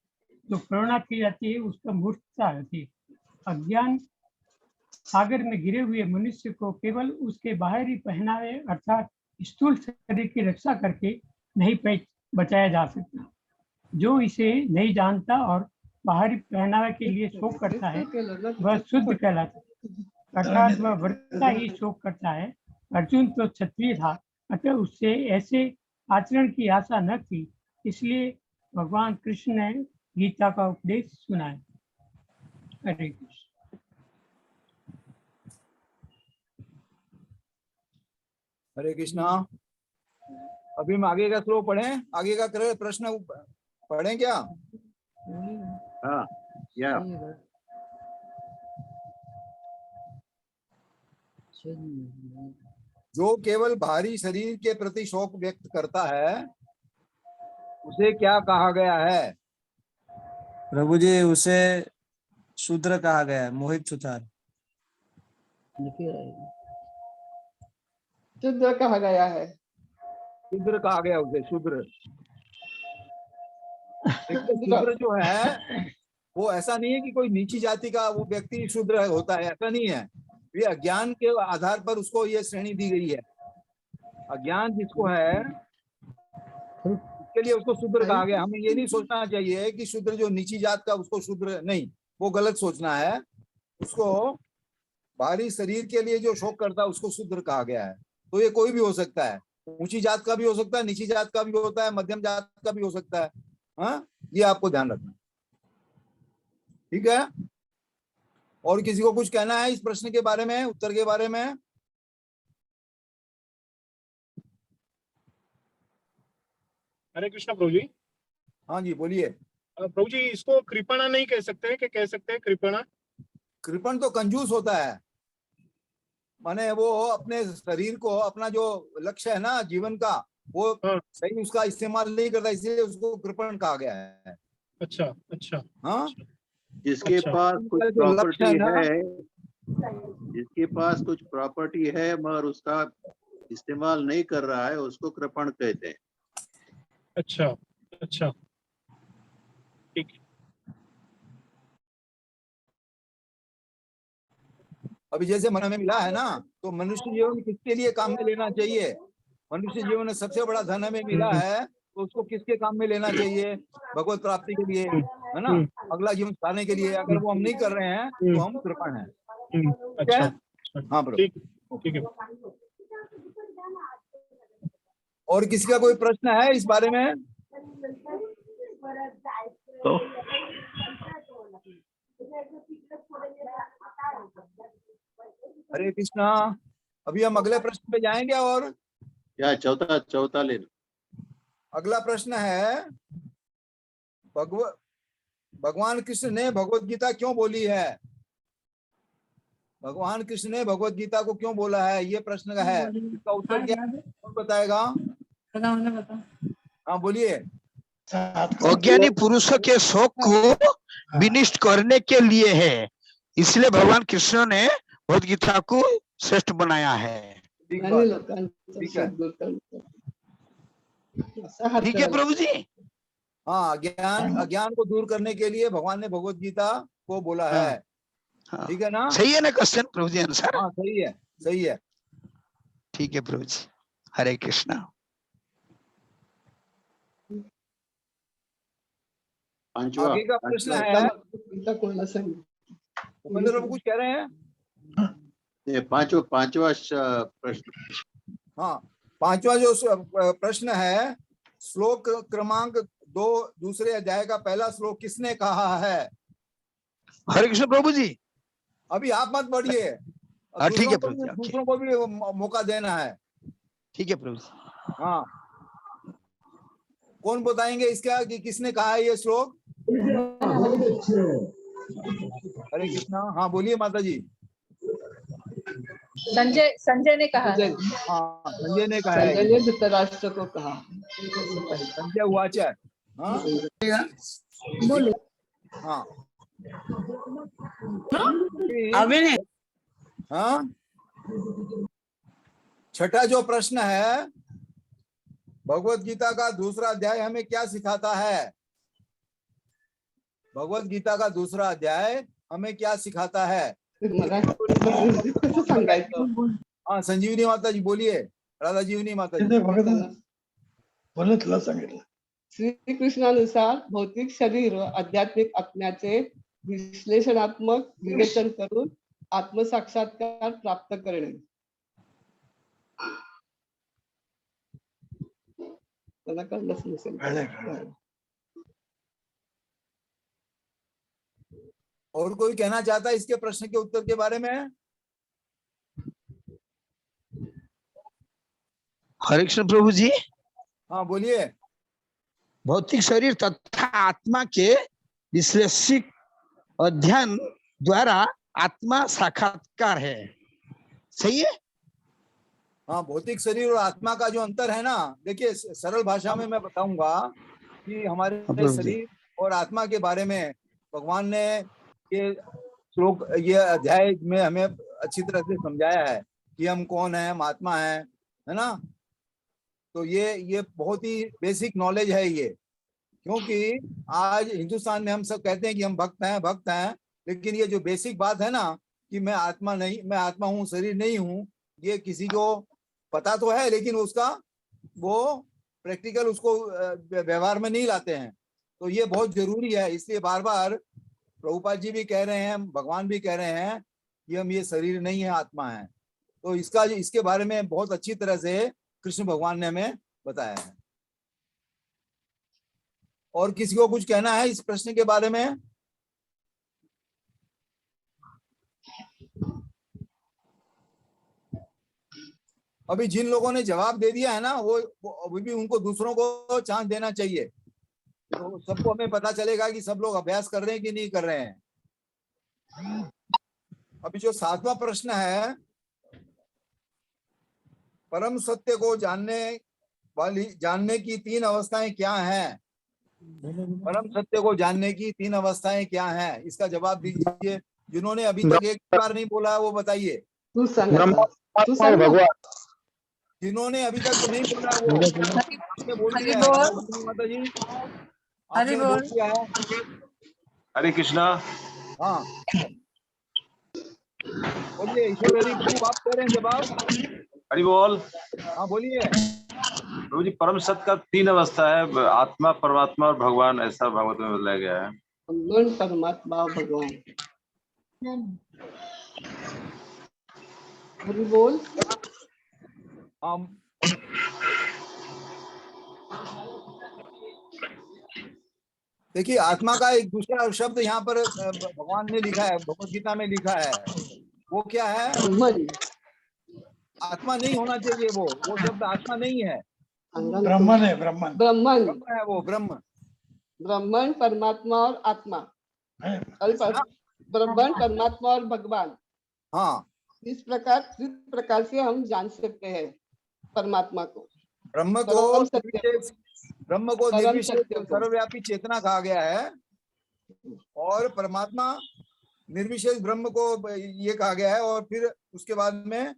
जो करुणा की जाती है उसका मूर्खता होती है. अज्ञान सागर में गिरे हुए मनुष्य को केवल उसके बाहरी पहनावे अर्थात स्थूल शरीर की रक्षा करके नहीं बचाया जा सकता. जो इसे नहीं जानता और बाहरी पहनावे के लिए शोक करता है वह शुद्ध कहलाता है, अर्थात वह व्रत का ही शोक करता है. अर्जुन तो क्षत्रिय था, अतः उससे ऐसे आचरण की आशा न थी, इसलिए भगवान कृष्ण ने गीता का उपदेश सुनाया. हरे कृष्ण. हरे कृष्णा. अभी हम आगे का श्लोक पढ़ें. आगे का प्रश्न पढ़ें क्या? हाँ या जो केवल भारी शरीर के प्रति शोक व्यक्त करता है उसे क्या कहा गया है? प्रभु जी उसे शूद्र कहा गया है, मोहित सुतार. शूद्र कहा गया है. शूद्र कहा गया उसे. शूद्र शूद्र जो है वो ऐसा नहीं है कि कोई नीची जाति का वो व्यक्ति शूद्र होता है, ऐसा नहीं है. ये अज्ञान के आधार पर उसको ये श्रेणी दी गई है. अज्ञान जिसको है उसके लिए उसको शूद्र कहा गया. हमें ये नहीं सोचना चाहिए कि शूद्र जो नीची जात का उसको शूद्र नहीं, वो गलत सोचना है. उसको बाहरी शरीर के लिए जो शोक करता है उसको शूद्र कहा गया है. तो ये कोई भी हो सकता है, ऊंची जात का भी हो सकता है, नीची जात का भी होता है, मध्यम जात का भी हो सकता है. हाँ, ये आपको ध्यान रखना. ठीक है. और किसी को कुछ कहना है इस प्रश्न के बारे में, उत्तर के बारे में? हरे कृष्णा प्रभु जी. हाँ जी बोलिए. प्रभु जी इसको कृपणा नहीं कह सकते कि कह सकते हैं कृपणा? कृपण तो कंजूस होता है, माने वो अपने शरीर को, अपना जो लक्ष्य है ना जीवन का, वो सही उसका इस्तेमाल नहीं करता, इसलिए उसको कृपण कहा गया है. अच्छा अच्छा. हाँ, जिसके पास कुछ प्रॉपर्टी है, जिसके पास कुछ प्रॉपर्टी है मगर उसका इस्तेमाल नहीं कर रहा है उसको कृपण कहते हैं. अच्छा अच्छा. ठीक. अभी जैसे मन में मिला है ना, तो मनुष्य जीवन किसके लिए काम में लेना चाहिए? मनुष्य जीवन में सबसे बड़ा धन हमें मिला है, तो उसको किसके काम में लेना चाहिए? भगवत प्राप्ति के लिए, है ना, अगला जीवन पाने के लिए. अगर वो हम नहीं कर रहे हैं तो हम कृपण हैं. अच्छा. हाँ प्रभु. ठीक है. और किसी का कोई प्रश्न है इस बारे में? तो हरे कृष्णा. अभी हम अगले प्रश्न पे जाएंगे. और या चौथा ले लो. अगला प्रश्न है, भगवान कृष्ण ने भगवत गीता क्यों बोली है? भगवान कृष्ण ने भगवत गीता को क्यों बोला है, ये प्रश्न का है. इसका उत्तर क्या है, कौन बताएगा? हाँ बोलिए. अज्ञानी पुरुषों के शोक को विनिष्ट करने के लिए है, इसलिए भगवान कृष्ण ने भगवत गीता को श्रेष्ठ बनाया है. ठीक है. ठीक है प्रभु जी. हाँ, अज्ञान को दूर करने के लिए भगवान ने भगवत गीता को बोला है. ठीक है ना? सही है ना क्वेश्चन प्रभु जी अनुसार? हाँ सही है, सही है. ठीक है प्रभु जी. हरे कृष्णा. आगे का प्रश्न है, उपेंद्र बाबू कुछ कह रहे हैं? पांचवा प्रश्न. हाँ, पांचवा जो प्रश्न है, श्लोक क्रमांक 2 दूसरे अध्याय का पहला श्लोक किसने कहा है? हरे कृष्ण प्रभु जी. अभी आप मत पढ़िए, हाँ ठीक है दूसरों को प्रभु जी, भी ओके, दूसरों को भी मौका देना है। ठीक है प्रभु जी। हाँ, कौन बताएंगे इसका कि किसने कहा है ये श्लोक? हरे कृष्णा। हाँ बोलिए माता जी। संजय ने कहा है। हाँ संजय ने कहा है। संजय ने धृतराष्ट्र को कहा। संजय उवाच। हाँ बोलो। हाँ अभी हाँ, छठा जो प्रश्न है, भगवत गीता का दूसरा अध्याय हमें क्या सिखाता है? भगवत गीता का दूसरा अध्याय हमें क्या सिखाता है? हाँ संजीवनी माता जी बोलिए। राधा जीवनी माता जी बोले तुला सांगितलं। श्री कृष्णानुसार भौतिक शरीर व आध्यात्मिक आत्म्याचे विश्लेषणात्मक विवेचन करून आत्मसाक्षात्कार प्राप्त करणे। त्याला कळलंच नसेल। और कोई कहना चाहता है इसके प्रश्न के उत्तर के बारे में? हरे कृष्ण प्रभु जी। हाँ बोलिए। भौतिक शरीर तथा आत्मा के विश्लेषिक अध्ययन द्वारा आत्मा साक्षात्कार है, सही है? हाँ, भौतिक शरीर और आत्मा का जो अंतर है ना, देखिए सरल भाषा में मैं बताऊंगा कि हमारे शरीर और आत्मा के बारे में भगवान ने ये श्लोक, ये अध्याय में हमें अच्छी तरह से समझाया है कि हम कौन है, हम आत्मा है ना। तो ये बहुत ही बेसिक नॉलेज है ये, क्योंकि आज हिंदुस्तान में हम सब कहते हैं कि हम भक्त हैं, लेकिन ये जो बेसिक बात है ना कि मैं आत्मा हूँ, शरीर नहीं हूँ, ये किसी को पता तो है लेकिन उसका वो प्रैक्टिकल उसको व्यवहार में नहीं लाते हैं। तो ये बहुत जरूरी है, इसलिए बार बार प्रभुपाद जी भी कह रहे हैं, भगवान भी कह रहे हैं कि हम ये शरीर नहीं है, आत्मा है। तो इसके बारे में बहुत अच्छी तरह से कृष्ण भगवान ने हमें बताया है। और किसी को कुछ कहना है इस प्रश्न के बारे में? अभी जिन लोगों ने जवाब दे दिया है ना, वो अभी भी उनको दूसरों को चांस देना चाहिए, तो सबको हमें पता चलेगा कि सब लोग अभ्यास कर रहे हैं कि नहीं कर रहे हैं। अभी जो 7वां प्रश्न है, परम सत्य को जानने की 3 अवस्थाएं क्या हैं? परम सत्य को जानने की 3 अवस्थाएं क्या हैं? इसका जवाब दीजिए। जिन्होंने अभी तक एक बार नहीं बोला वो बताइए। भगवान। जिन्होंने अभी तक नहीं बोला वो आपने बोल दिया है। माता जी आपने बोल दिया है। हरे कृष्णा। हाँ बोलिए। ईश्वर हरि प्रभु आप कह रहे हैं जवाब। हरि बोल। हाँ बोलिए। प्रभु जी, परम सत्य का 3 अवस्था है, आत्मा, परमात्मा और भगवान, ऐसा भागवत में बताया गया है। परमात्मा और भगवान। हरि बोल। देखिए आत्मा का एक दूसरा शब्द यहाँ पर भगवान ने लिखा है, भगवत गीता में लिखा है। वो क्या है? आत्मा नहीं होना चाहिए, वो शब्द आत्मा नहीं है। ब्रह्मन है। ब्रह्मन है वो ब्रह्म। ब्रह्मन, परमात्मा और आत्मा। ब्रह्मन, परमात्मा और भगवान। हाँ, इस प्रकार से हम जान सकते हैं परमात्मा को। ब्रह्म को निर्विशेष सर्वव्यापी चेतना कहा गया है, और परमात्मा निर्विशेष ब्रह्म को ये कहा गया है, और फिर उसके बाद में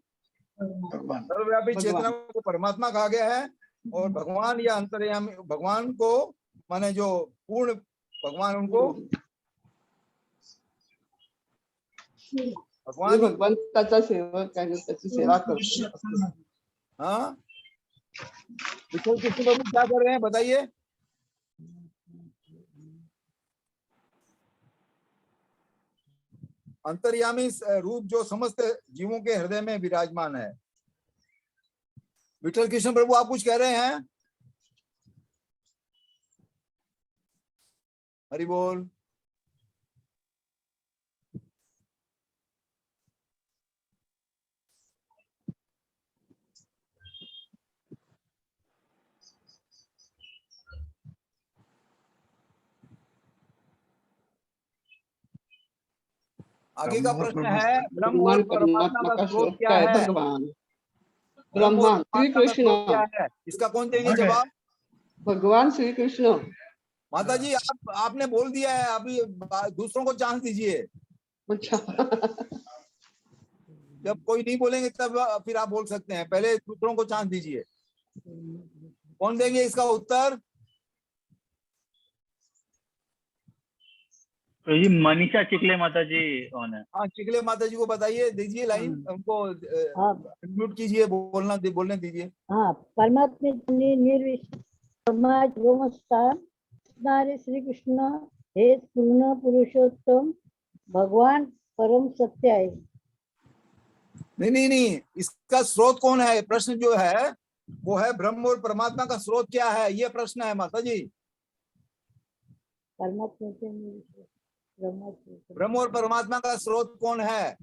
सर्वव्यापी चेतना को परमात्मा कहा गया है। और भगवान या अंतर्यामी भगवान को माने जो पूर्ण भगवान, उनको भगवंताचा सेवक आहे, त्याची सेवा करतो। हाँ, कृष्ण बाबू क्या कर रहे हैं बताइए। अंतर्यामी रूप जो समस्त जीवों के हृदय में विराजमान है। विठल कृष्ण प्रभु आप कुछ कह रहे हैं? हरि बोल। आगे का प्रश्न है ब्रह्म और परमात्मा का स्रोत क्या है? भगवान ब्रह्म ब्रह्मा और श्री परमात्मा का कृष्ण स्रोत क्या है? इसका कौन देंगे जवाब? भगवान श्री कृष्ण। माता जी आपने बोल दिया है, अभी दूसरों को चांस दीजिए। अच्छा जब कोई नहीं बोलेंगे तब फिर आप बोल सकते हैं, पहले दूसरों को चांस दीजिए। कौन देंगे इसका उत्तर? तो ये मनीषा चिकले माता जी कौन है? हाँ चिकले माता जी को बताइए, दीजिए लाइन, उनको म्यूट कीजिए, बोलने दीजिए। हाँ, परमात्मा श्री कृष्ण हे पूर्ण पुरुषोत्तम भगवान परम सत्य है। नहीं, इसका स्रोत कौन है? प्रश्न जो है वो है ब्रह्म और परमात्मा का स्रोत क्या है, ये प्रश्न है माता जी। परमात्मा से ब्रह्म और परमात्मा का स्रोत कौन है?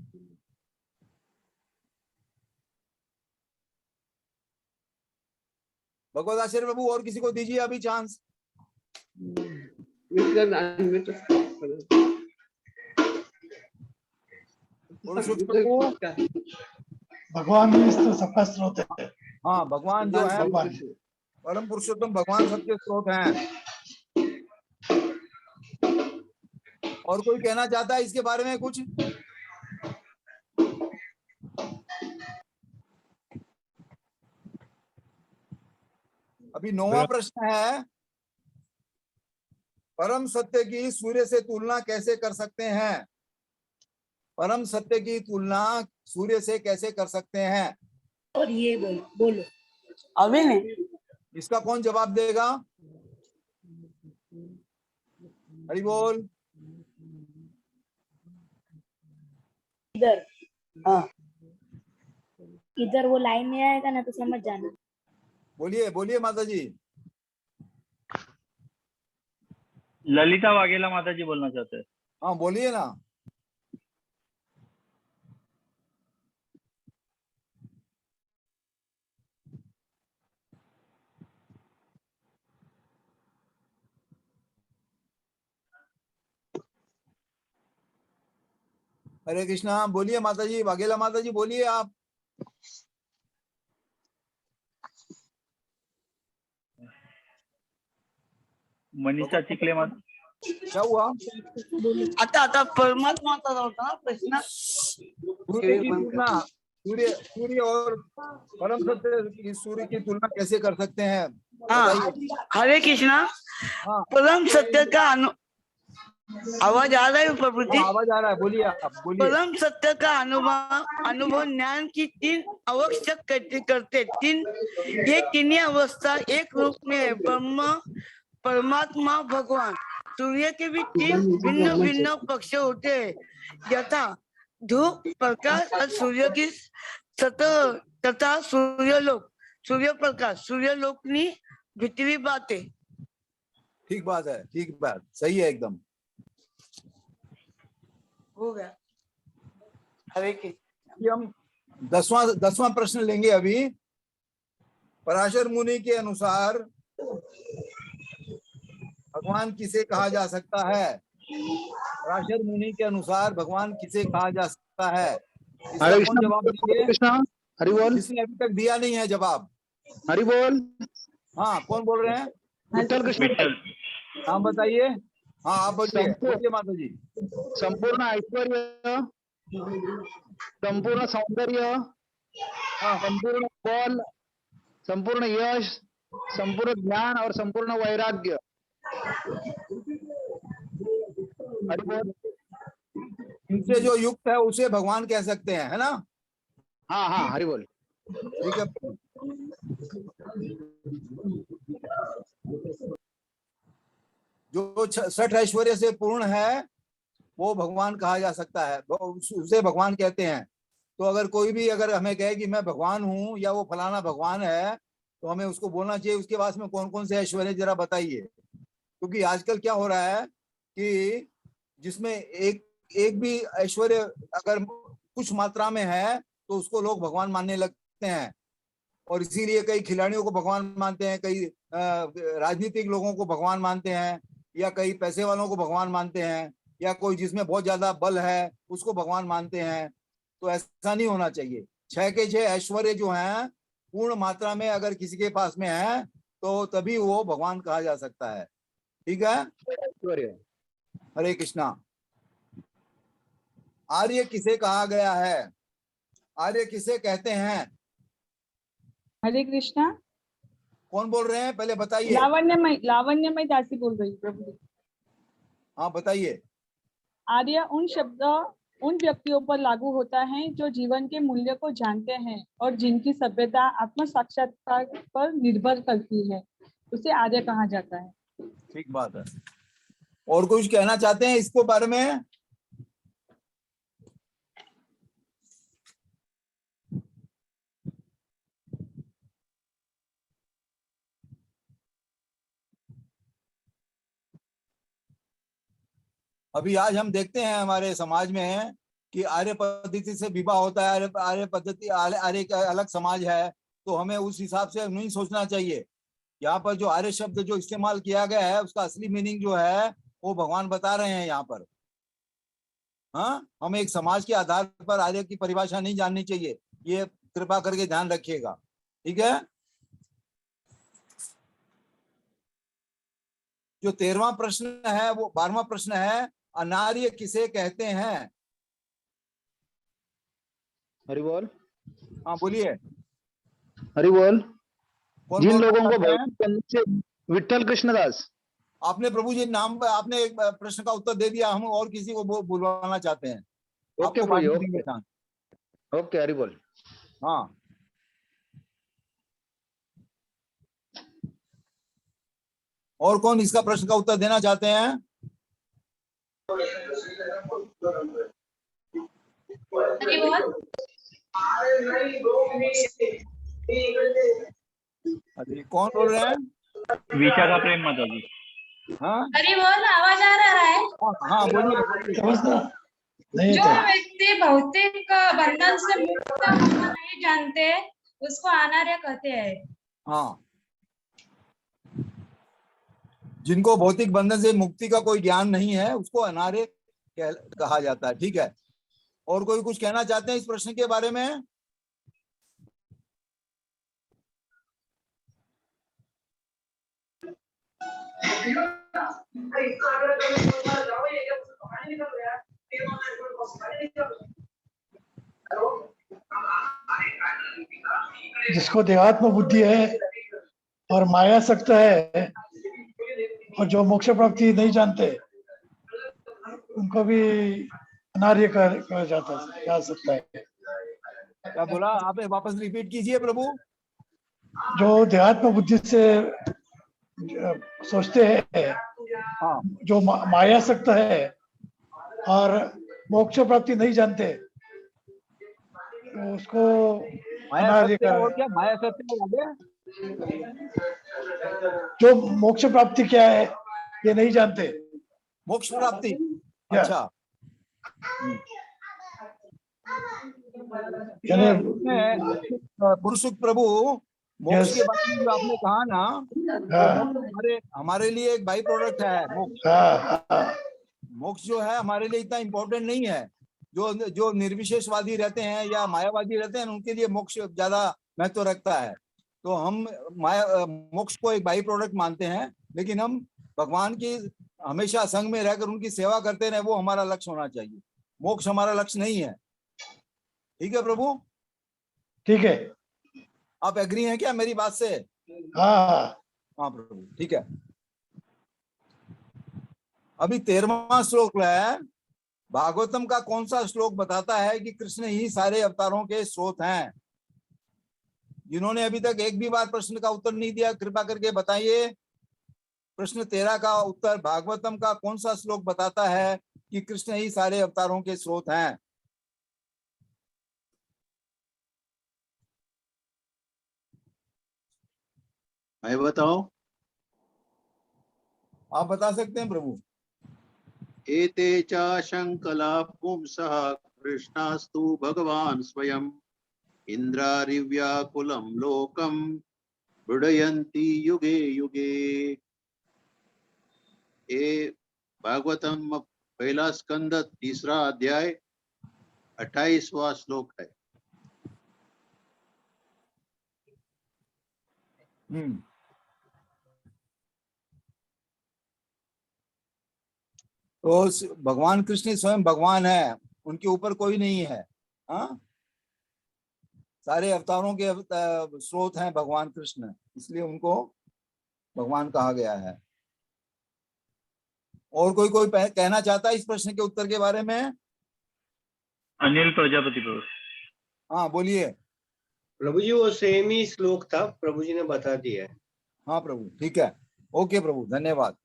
भगवत आचार्य प्रभु, और किसी को दीजिए अभी चांस। भगवान ही तो सबका स्रोत है। हाँ, भगवान जो है परम पुरुषोत्तम भगवान सबके स्रोत हैं। और कोई कहना चाहता है इसके बारे में कुछ? अभी 9वां प्रश्न है, परम सत्य की सूर्य से तुलना कैसे कर सकते हैं? परम सत्य की तुलना सूर्य से कैसे कर सकते हैं? और ये बोलो अभी नहीं, इसका कौन जवाब देगा? हरि बोल। इधर हाँ, इधर वो लाइन में आएगा ना तो समझ जाना। बोलिए माता जी। ललिता वाघेला माता जी बोलना चाहते हैं। हाँ बोलिए ना। हरे कृष्णा, बोलिए माता जी, वाघेला माता जी बोलिए आप। मनीषा चिकले माता, क्या हुआ? आता परमात्मा का होता ना प्रश्न। सूर्य की तुलना, सूर्य और परम सत्य की सूर्य की तुलना कैसे कर सकते हैं? हरे कृष्णा। परम सत्य का आवाज आ रहा है प्रभु जी? आवाज आ रहा है, बोलिए आप, बोलिए। परम सत्य का अनुभव ज्ञान की 3 आवश्यक करते 3 ये तीनों अवस्था एक रूप में है, ब्रह्म परमात्मा भगवान। सूर्य के भी 3 भिन्न भिन्न पक्ष होते हैं, यथा धूप प्रकाश और सूर्य की सतह तथा सूर्यलोक। सूर्य प्रकाश सूर्यलोक की भीतरी बात है। ठीक बात है, ठीक बात, सही है एकदम। हो गया। हरे कृष्ण। हम 10वां प्रश्न लेंगे अभी। पराशर मुनि के अनुसार भगवान किसे कहा जा सकता है? पराशर मुनि के अनुसार भगवान किसे कहा जा सकता है? इसका कौन जवाब देंगे? हरि बोल। जिसने अभी तक दिया नहीं है जवाब। हरि बोल। हाँ, कौन बोल रहे हैं? विठल कृष्ण। नाम बताइए। हाँ आप बोलिए माता जी। संपूर्ण ऐश्वर्य, संपूर्ण सौंदर्य, संपूर्ण बल, संपूर्ण यश, संपूर्ण ज्ञान और संपूर्ण वैराग्य। इनसे जो युक्त है उसे भगवान कह सकते हैं, है ना? हाँ हरि बोल। ठीक है। जो 6 ऐश्वर्य से पूर्ण है वो भगवान कहा जा सकता है, उसे भगवान कहते हैं। तो अगर कोई भी अगर हमें कहे कि मैं भगवान हूं या वो फलाना भगवान है, तो हमें उसको बोलना चाहिए उसके पास में कौन कौन से ऐश्वर्य जरा बताइए। क्योंकि आजकल क्या हो रहा है कि जिसमें एक भी ऐश्वर्य अगर कुछ मात्रा में है तो उसको लोग भगवान मानने लगते हैं, और इसीलिए कई खिलाड़ियों को भगवान मानते हैं, कई राजनीतिक लोगों को भगवान मानते हैं, या कई पैसे वालों को भगवान मानते हैं, या कोई जिसमें बहुत ज्यादा बल है उसको भगवान मानते हैं, तो ऐसा नहीं होना चाहिए। 6 के 6 ऐश्वर्य जो हैं पूर्ण मात्रा में अगर किसी के पास में है तो तभी वो भगवान कहा जा सकता है। ठीक है, ऐश्वर्य। हरे कृष्णा। आर्य किसे कहा गया है? आर्य किसे कहते हैं? हरे कृष्णा। कौन बोल रहे हैं पहले बताइए। लावण्यमय दासी बोल रही हूँ प्रभु जी। हाँ बताइए। आर्य उन व्यक्तियों पर लागू होता है जो जीवन के मूल्य को जानते हैं और जिनकी सभ्यता आत्म साक्षात्कार पर निर्भर करती है, उसे आर्य कहा जाता है। ठीक बात है। और कुछ कहना चाहते हैं इसको बारे में? अभी आज हम देखते हैं हमारे समाज में कि आर्य पद्धति से विवाह होता है, आर्य पद्धति, आर्य का अलग समाज है, तो हमें उस हिसाब से नहीं सोचना चाहिए। यहाँ पर जो आर्य शब्द जो इस्तेमाल किया गया है उसका असली मीनिंग जो है वो भगवान बता रहे हैं यहाँ पर। हाँ, हमें एक समाज के आधार पर आर्य की परिभाषा नहीं जाननी चाहिए, ये कृपा करके ध्यान रखिएगा। ठीक है। जो 13वां प्रश्न है वो 12वां प्रश्न है, अनार्य किसे कहते हैं? हरि बोल। हाँ बोलिए। हरि बोल। कौन जिन बोलना लोगों को चाहते हैं? भगवत करने से विठल कृष्णदास। आपने प्रभु जी नाम पे आपने एक प्रश्न का उत्तर दे दिया, हम और किसी को बुलवाना चाहते हैं। ओके आपको भाई, पानी ओके देंगे चांस। ओके हरि बोल। हाँ, और कौन इसका प्रश्न का उत्तर देना चाहते हैं? अरे कौन बोल रहे हैं? विशाखा प्रेम माता जी। हाँ हरि बोल। आवाज आ रहा है? हाँ बोलिए। जो व्यक्ति भौतिक बंधन से मुक्त होना नहीं जानते उसको अनार्य कहते हैं। हाँ, जिनको भौतिक बंधन से मुक्ति का कोई ज्ञान नहीं है उसको अनार्य कहा जाता है। ठीक है। और कोई कुछ कहना चाहते हैं इस प्रश्न के बारे में? जिसको देहात्म बुद्धि है और माया सक्त है और जो मोक्ष प्राप्ति नहीं जानते उनको भी अनार्य कहा जा सकता है। क्या बोला आपने? वापस रिपीट कीजिए प्रभु। जो देहात्म बुद्धि से सोचते हैं, हाँ, जो माया सक्त है और मोक्ष प्राप्ति नहीं जानते तो उसको माया अनार्य सत्य और क्या? माया सत्य आगे जो मोक्ष प्राप्ति क्या है ये नहीं जानते। मोक्ष प्राप्ति। अच्छा, पुरुष प्रभु मोक्ष के बारे में जो आपने कहा ना, तो हमारे लिए एक बाई प्रोडक्ट है मोक्ष। मोक्ष जो है हमारे लिए इतना इम्पोर्टेंट नहीं है। जो निर्विशेषवादी रहते हैं या मायावादी रहते हैं उनके लिए मोक्ष ज्यादा महत्व रखता है। तो हम मोक्ष को एक बाई प्रोडक्ट मानते हैं, लेकिन हम भगवान की हमेशा संग में रहकर उनकी सेवा करते रहे, वो हमारा लक्ष्य होना चाहिए। मोक्ष हमारा लक्ष्य नहीं है। ठीक है प्रभु? ठीक है। आप एग्री हैं क्या मेरी बात से? हाँ प्रभु ठीक है। अभी 13वां श्लोक है। भागवतम का कौन सा श्लोक बताता है कि कृष्ण ही सारे अवतारों के स्रोत हैं? जिन्होंने अभी तक एक भी बार प्रश्न का उत्तर नहीं दिया, कृपा करके बताइए। प्रश्न 13 का उत्तर भागवतम का कौन सा श्लोक बताता है कि कृष्ण ही सारे अवतारों के स्रोत हैं? मैं बताऊं? आप बता सकते हैं प्रभु। एते च शंकला पुंसः कृष्णास्तु भगवान स्वयं इंद्रारिव्याकुलं लोकम बुडयन्ति युगे युगे। ये भागवतम पहला स्कंद 3 अध्याय 28वां श्लोक है। तो भगवान कृष्ण स्वयं भगवान है, उनके ऊपर कोई नहीं है। हाँ, सारे अवतारों के स्रोत हैं भगवान कृष्ण, इसलिए उनको भगवान कहा गया है। और कोई कहना चाहता है इस प्रश्न के उत्तर के बारे में? अनिल प्रजापति प्रभु। हाँ बोलिए। प्रभु जी वो सेम ही श्लोक था, प्रभु जी ने बता दिया है। हाँ प्रभु, ठीक है, ओके प्रभु, धन्यवाद।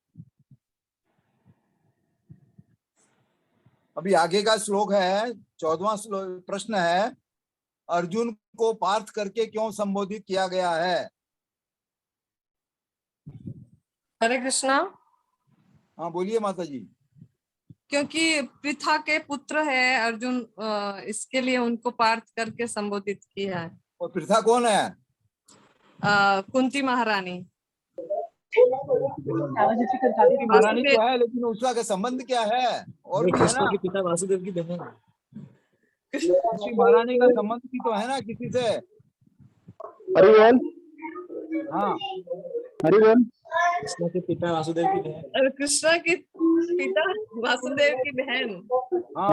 अभी आगे का श्लोक है, 14वां प्रश्न है, अर्जुन को पार्थ करके क्यों संबोधित किया गया है? हरे कृष्णा। हाँ बोलिए माता जी। क्योंकि पृथा के पुत्र है अर्जुन, इसके लिए उनको पार्थ करके संबोधित किया है। और पृथा कौन है? कुंती महारानी। महारानी तो है, लेकिन उसका का संबंध क्या है? और भी है ना, के पिता वासुदेव की बहन। महारानी का संबंध भी तो है ना किसी से। हरिवल। हाँ हरिवल। कृष्ण के पिता वासुदेव की बहन। कृष्णा के पिता वासुदेव की बहन। हाँ,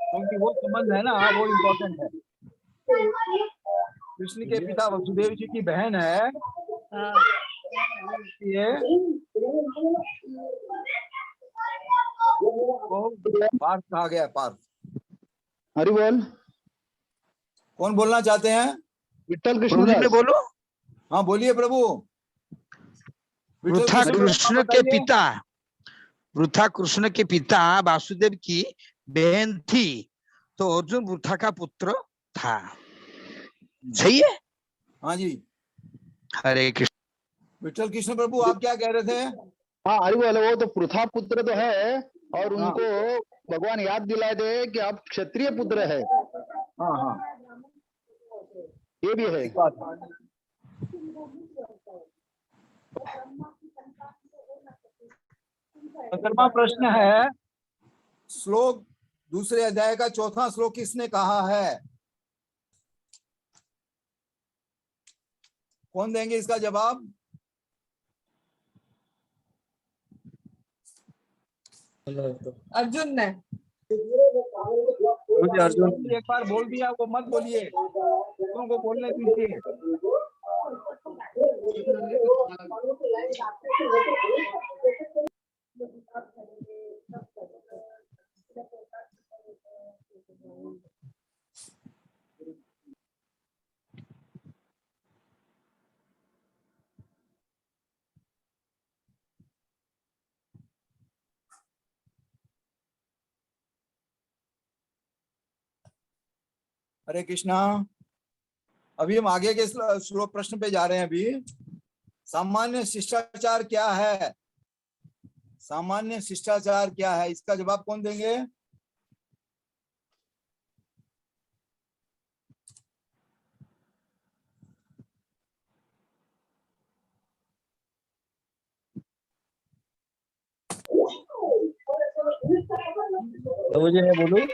क्योंकि वो संबंध है ना, वो इम्पोर्टेंट है। कृष्ण के पिता वासुदेव जी की बहन है, ये पार्थ कहा गया। पार्थ। हरिवल। कौन बोलना चाहते हैं? विठल कृष्ण बोलो। हाँ बोलिए प्रभु। वृथा कृष्ण के पिता, वृथा कृष्ण के पिता वासुदेव की बहन थी, तो अर्जुन वृथा का पुत्र था। सही है? हाँ जी। हरे कृष्ण। विठल कृष्ण प्रभु, आप क्या कह रहे थे? हाँ हरिवल, वो तो पृथा पुत्र तो है, और उनको भगवान याद दिलाए थे कि आप क्षत्रिय पुत्र है। हाँ हाँ, ये भी है। सत्रहवां प्रश्न है, श्लोक 2 अध्याय का 4वां श्लोक किसने कहा है? कौन देंगे इसका जवाब? अर्जुन ने। मुझे अर्जुन एक बार बोल दिया, वो मत बोलिए, उनको बोलने दीजिए। हरे कृष्णा। अभी हम आगे के श्लोक प्रश्न पे जा रहे हैं। अभी सामान्य शिष्टाचार क्या है? सामान्य शिष्टाचार क्या है, इसका जवाब कौन देंगे? मुझे बोलो।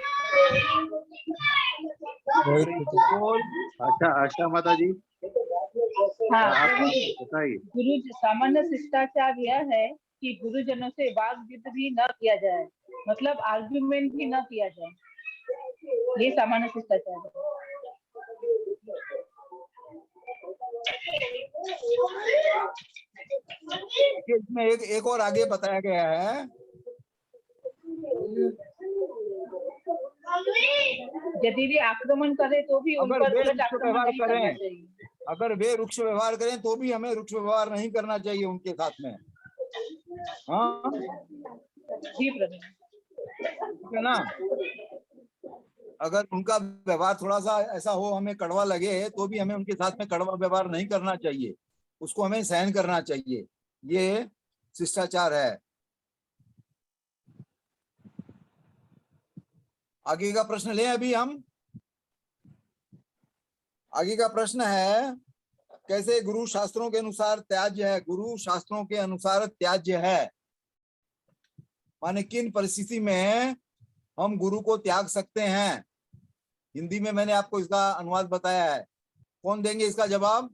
आशा माता जी। हाँ, बताइए। गुरु सामान्य शिष्टाचार यह है कि गुरुजनों से वाद विवाद भी न किया जाए, मतलब आर्ग्यूमेंट भी न किया जाए, ये सामान्य शिष्टाचार है। इसमें एक और आगे बताया गया है, यदि भी आक्रमण करे तो भी उन पर उलट आक्रमण नहीं करना चाहिए। अगर वे रुक्ष व्यवहार करें तो भी हमें रुक्ष व्यवहार नहीं करना चाहिए उनके साथ में। हाँ जी प्रभु, है ना। अगर उनका व्यवहार थोड़ा सा ऐसा हो, हमें कड़वा लगे, तो भी हमें उनके साथ में कड़वा व्यवहार नहीं करना चाहिए, उसको हमें सहन करना चाहिए। ये शिष्टाचार है। आगे का प्रश्न लें अभी हम। आगे का प्रश्न है, कैसे गुरु शास्त्रों के अनुसार त्याज्य है? गुरु शास्त्रों के अनुसार त्याज्य है। माने किन परिस्थिति में हम गुरु को त्याग सकते हैं। हिंदी में मैंने आपको इसका अनुवाद बताया है। कौन देंगे इसका जवाब?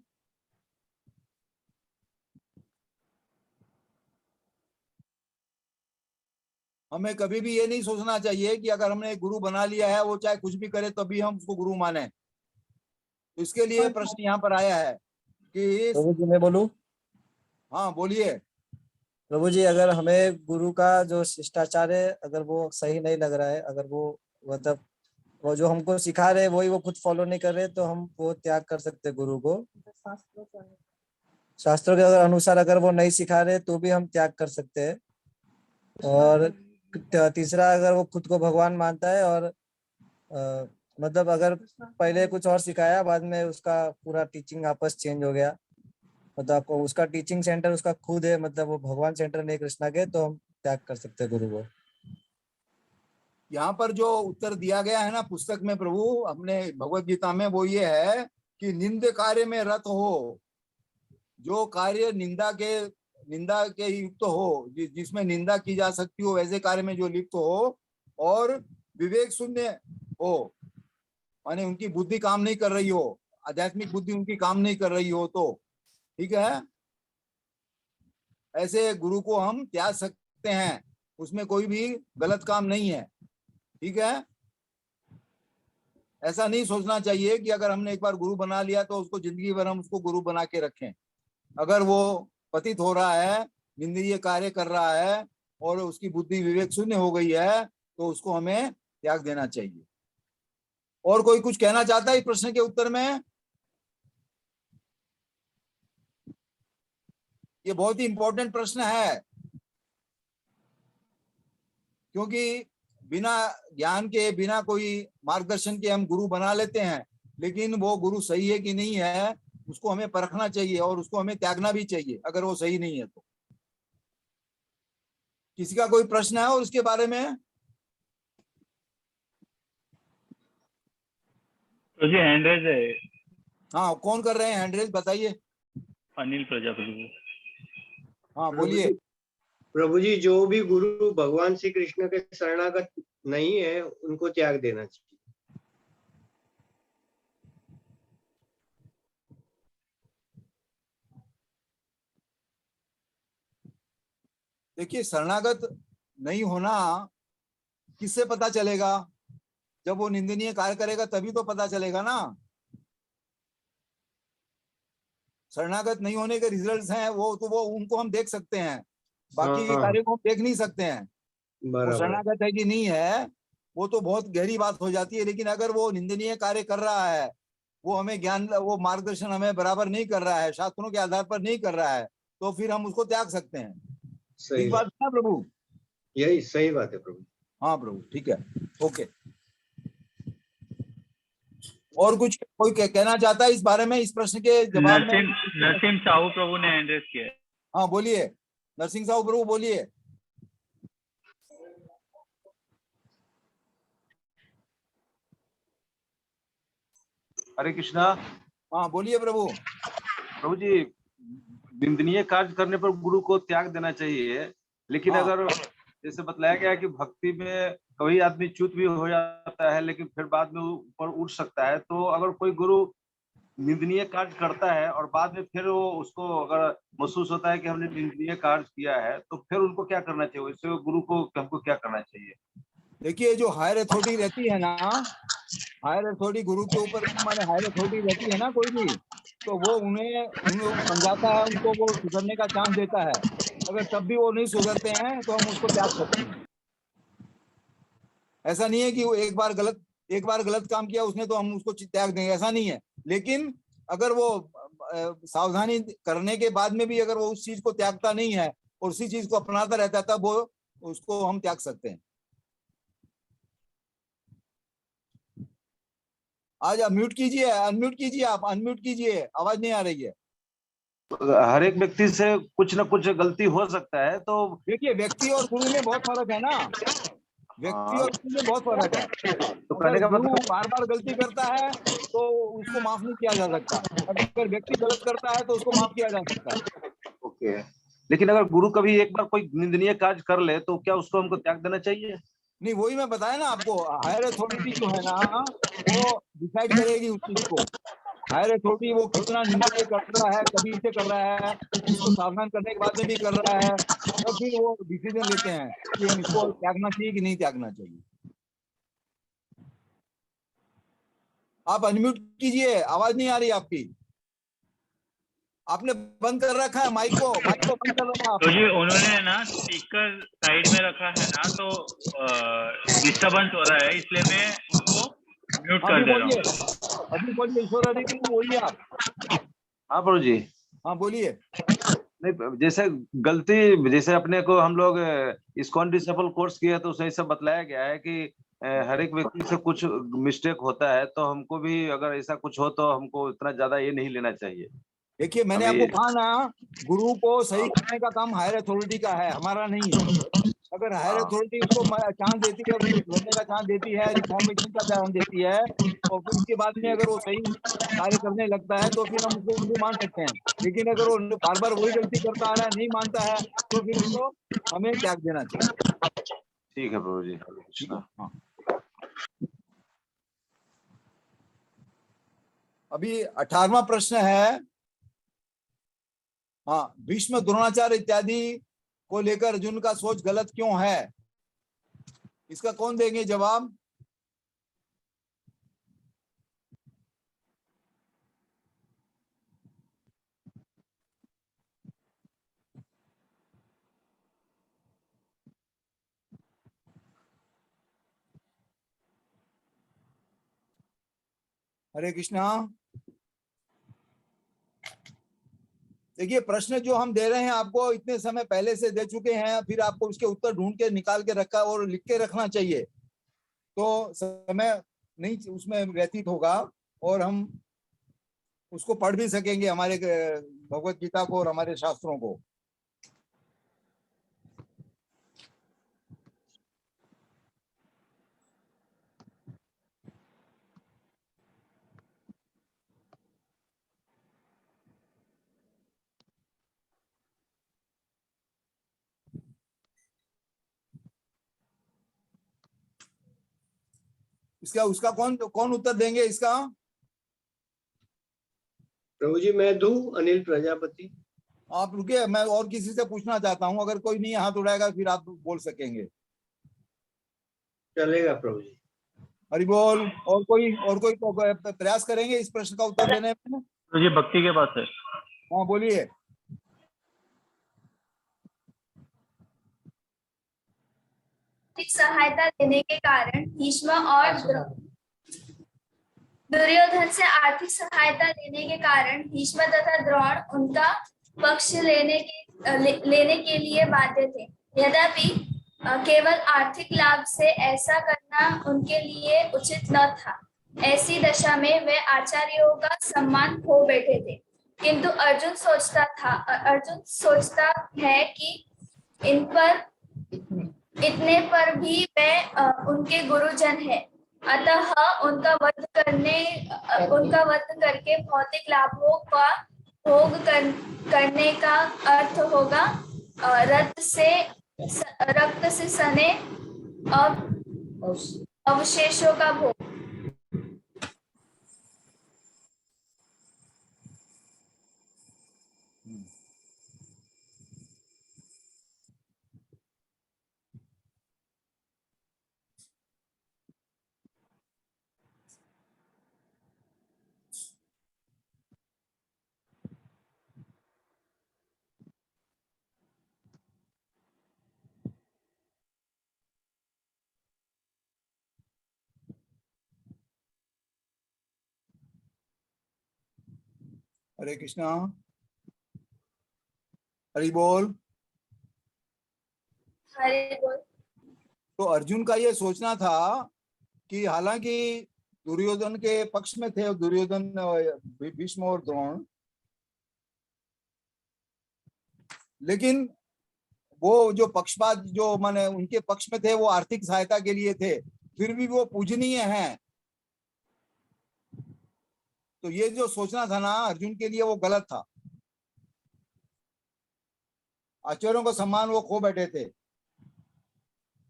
हमें कभी भी ये नहीं सोचना चाहिए कि अगर हमने एक गुरु बना लिया है वो चाहे कुछ भी करे तभी हम उसको गुरु माने। तो इसके लिए प्रश्न यहाँ पर आया है कि प्रभु जी मैं बोलूं? हाँ बोलिए। प्रभु जी अगर हमें गुरु का जो शिष्टाचार है अगर वो सही नहीं लग रहा है, अगर वो मतलब वो जो हमको सिखा रहे वही वो खुद फॉलो नहीं कर रहे, तो हम वो त्याग कर सकते गुरु को। शास्त्रों के अगर अनुसार अगर वो नहीं सिखा रहे तो भी हम त्याग कर सकते हैं। और तीसरा अगर वो खुद को भगवान मानता है और मतलब अगर पहले कुछ और सिखाया बाद में उसका पूरा टीचिंग आपस चेंज हो गया, मतलब आपको उसका टीचिंग सेंटर उसका खुद है, मतलब वो भगवान सेंटर नहीं कृष्णा के, तो हम त्याग कर सकते हैं गुरु को। यहाँ पर जो उत्तर दिया गया है ना पुस्तक में प्रभु अपने भगवत गीता में, वो ये है कि निंद कार्य में रत हो, जो कार्य निंदा के युक्त हो, जिसमें निंदा की जा सकती हो वैसे कार्य में जो लिप्त हो, और विवेक शून्य हो, माने उनकी बुद्धि काम नहीं कर रही हो, आध्यात्मिक बुद्धि उनकी काम नहीं कर रही हो, तो ठीक है, ऐसे गुरु को हम त्याग सकते हैं, उसमें कोई भी गलत काम नहीं है। ठीक है, ऐसा नहीं सोचना चाहिए कि अगर हमने एक बार गुरु बना लिया तो उसको जिंदगी भर हम उसको गुरु बना के रखें। अगर वो पतित हो रहा है, निंदनीय कार्य कर रहा है और उसकी बुद्धि विवेक शून्य हो गई है तो उसको हमें त्याग देना चाहिए। और कोई कुछ कहना चाहता है इस प्रश्न के उत्तर में? ये बहुत ही इंपॉर्टेंट प्रश्न है, क्योंकि बिना ज्ञान के, बिना कोई मार्गदर्शन के हम गुरु बना लेते हैं, लेकिन वो गुरु सही है कि नहीं है उसको हमें परखना चाहिए और उसको हमें त्यागना भी चाहिए अगर वो सही नहीं है तो। किसी का कोई प्रश्न है और उसके बारे में? तो जी हैंड रेज है। हाँ, कौन कर रहे हैं हैंड रेज, बताइए। अनिल प्रजापति। हाँ बोलिए। प्रभु जी, जो भी गुरु भगवान श्री कृष्ण के शरणागत नहीं है उनको त्याग देना चाहिए। देखिए, शरणागत नहीं होना किससे पता चलेगा? जब वो निंदनीय कार्य करेगा तभी तो पता चलेगा ना। शरणागत नहीं होने के रिजल्ट्स हैं वो तो वो उनको हम देख सकते हैं, बाकी के कार्यों को हम देख नहीं सकते हैं। वो शरणागत है कि नहीं है वो तो बहुत गहरी बात हो जाती है, लेकिन अगर वो निंदनीय कार्य कर रहा है, वो हमें ज्ञान, वो मार्गदर्शन हमें बराबर नहीं कर रहा है, शास्त्रों के आधार पर नहीं कर रहा है, तो फिर हम उसको त्याग सकते हैं। ठीक बात है प्रभु? यही सही बात है प्रभु। हाँ प्रभु, ठीक है, ओके। और कुछ कोई कहना चाहता है इस बारे में, इस प्रश्न के जवाब में? नरसिंह साहू प्रभु ने हैंड रेज किया है। हाँ बोलिए, नरसिंह साहू प्रभु बोलिए। हरे कृष्णा। हाँ बोलिए प्रभु। प्रभु जी, निंदनीय कार्य करने पर गुरु को त्याग देना चाहिए, लेकिन अगर जैसे बतलाया गया है कि भक्ति में कभी आदमी च्युत भी हो जाता है लेकिन फिर बाद में ऊपर उठ सकता है, तो अगर कोई गुरु निंदनीय कार्य करता है और बाद में फिर वो उसको अगर महसूस होता है कि हमने निंदनीय कार्य किया है तो फिर उनको क्या करना चाहिए? इससे गुरु को हमको क्या करना चाहिए? देखिए, जो हायर अथॉरिटी रहती है ना, हायर अथॉरिटी गुरु के ऊपर माने हायर अथॉरिटी रहती है ना कोई भी, तो वो उन्हें समझाता है, उनको वो सुधरने का चांस देता है। अगर तब भी वो नहीं सुधरते हैं तो हम उसको त्याग सकते हैं। ऐसा नहीं है कि वो एक बार गलत काम किया उसने तो हम उसको त्याग देंगे, ऐसा नहीं है। लेकिन अगर वो सावधानी करने के बाद में भी अगर वो उस चीज को त्यागता नहीं है और उसी चीज को अपनाता रहता है, तब वो उसको हम त्याग सकते हैं। आज म्यूट कीजिए, अनम्यूट कीजिए, आप अनम्यूट कीजिए, आवाज नहीं आ रही है। हर एक व्यक्ति से कुछ न कुछ गलती हो सकता है, तो देखिए व्यक्ति और गुरु में बहुत फर्क है ना, व्यक्ति और गुरु में बहुत फर्क है। तो कहने का मतलब बार बार गलती करता है तो उसको माफ नहीं किया जा सकता, अगर व्यक्ति गलत करता है तो उसको माफ किया जा सकता है। ओके, लेकिन अगर गुरु कभी एक बार कोई निंदनीय कार्य कर ले तो क्या उसको हमको त्याग देना चाहिए? नहीं, वही मैं बताया ना आपको, हायर अथॉरिटी जो है ना वो डिसाइड करेगी उस चीज को। हायर अथॉरिटी वो कितना निंदनीय कर रहा है, कभी इसे कर रहा है, इसको सावधान करने के बाद में भी कर रहा है, तब फिर वो डिसीजन लेते हैं कि हम इसको त्यागना चाहिए कि नहीं त्यागना चाहिए। आप अनम्यूट कीजिए, आवाज नहीं आ रही आपकी। आपने बंद कर रखा है माइक को बंद कर रखा तो जी उन्होंने ना स्पीकर साइड में रखा है ना, तो डिस्टरबेंस हो रहा है, इसलिए मैं उनको म्यूट कर दे रहा हूँ। अभी बोलिए ईश्वर हरि कृष्ण, बोलिए आप। हाँ प्रभु जी। हाँ बोलिए। नहीं, जैसे गलती, जैसे अपने को हम लोग इस्कॉन डिसेबल कोर्स किया तो उसमें सब बतलाया गया है कि हर एक व्यक्ति से कुछ मिस्टेक होता है, तो हमको भी अगर ऐसा कुछ हो तो हमको इतना ज्यादा ये नहीं लेना चाहिए। देखिए मैंने आपको कहा ना, गुरु को सही करने का काम हायर अथॉरिटी का है, हमारा नहीं है। अगर हायर अथॉरिटी उसको चांस देती है, उसको सुधरने का चांस देती है, रिफॉर्मेशन का चांस देती है, और फिर उसके बाद में अगर वो सही कार्य करने लगता है तो फिर हम उसको गुरु मान सकते हैं। लेकिन अगर वो बार बार वही गलती करता आ रहा है, नहीं मानता है, तो फिर उसको हमें त्याग देना चाहिए। ठीक है प्रभु जी, हरे कृष्णा। हाँ। अभी 18वां प्रश्न है। हाँ, भीष्म द्रोणाचार्य इत्यादि को लेकर अर्जुन का सोच गलत क्यों है? इसका कौन देंगे जवाब? हरे कृष्णा। देखिए प्रश्न जो हम दे रहे हैं आपको इतने समय पहले से दे चुके हैं, फिर आपको उसके उत्तर ढूंढ के निकाल के रखा और लिख के रखना चाहिए, तो समय नहीं उसमें व्यतीत होगा और हम उसको पढ़ भी सकेंगे, हमारे भगवत गीता को और हमारे शास्त्रों को। इसका उसका कौन उत्तर देंगे इसका? प्रभु जी मैं दूं, अनिल प्रजापति। आप रुकिए, मैं और किसी से पूछना चाहता हूं, अगर कोई नहीं हाथ उठाएगा फिर आप बोल सकेंगे। चलेगा प्रभु जी। हरि बोल। और कोई प्रयास करेंगे इस प्रश्न का उत्तर देने में? तो ये भक्ति के पास है। हाँ बोलिए। सहायता देने के कारण भीष्म और दुर्योधन से आर्थिक सहायता देने के कारण भीष्म तथा द्रोण उनका पक्ष लेने के लिए बाध्य थे। यद्यपि केवल आर्थिक लाभ से ऐसा करना उनके लिए उचित न था। ऐसी दशा में वे आचार्यों का सम्मान खो बैठे थे। किंतु अर्जुन सोचता है कि इतने पर भी वे उनके गुरुजन हैं, अतः उनका वध करके भौतिक लाभों का भोग करने का अर्थ होगा रक्त से सने अवशेषों का भोग। हरे कृष्णा। हरि बोल। हरि बोल। तो अर्जुन का ये सोचना था कि हालांकि दुर्योधन के पक्ष में थे, दुर्योधन भीष्म और द्रोण, लेकिन वो जो पक्षपात जो माने उनके पक्ष में थे वो आर्थिक सहायता के लिए थे, फिर भी वो पूजनीय हैं। तो ये जो सोचना था ना अर्जुन के लिए वो गलत था। आचार्यों का सम्मान वो खो बैठे थे।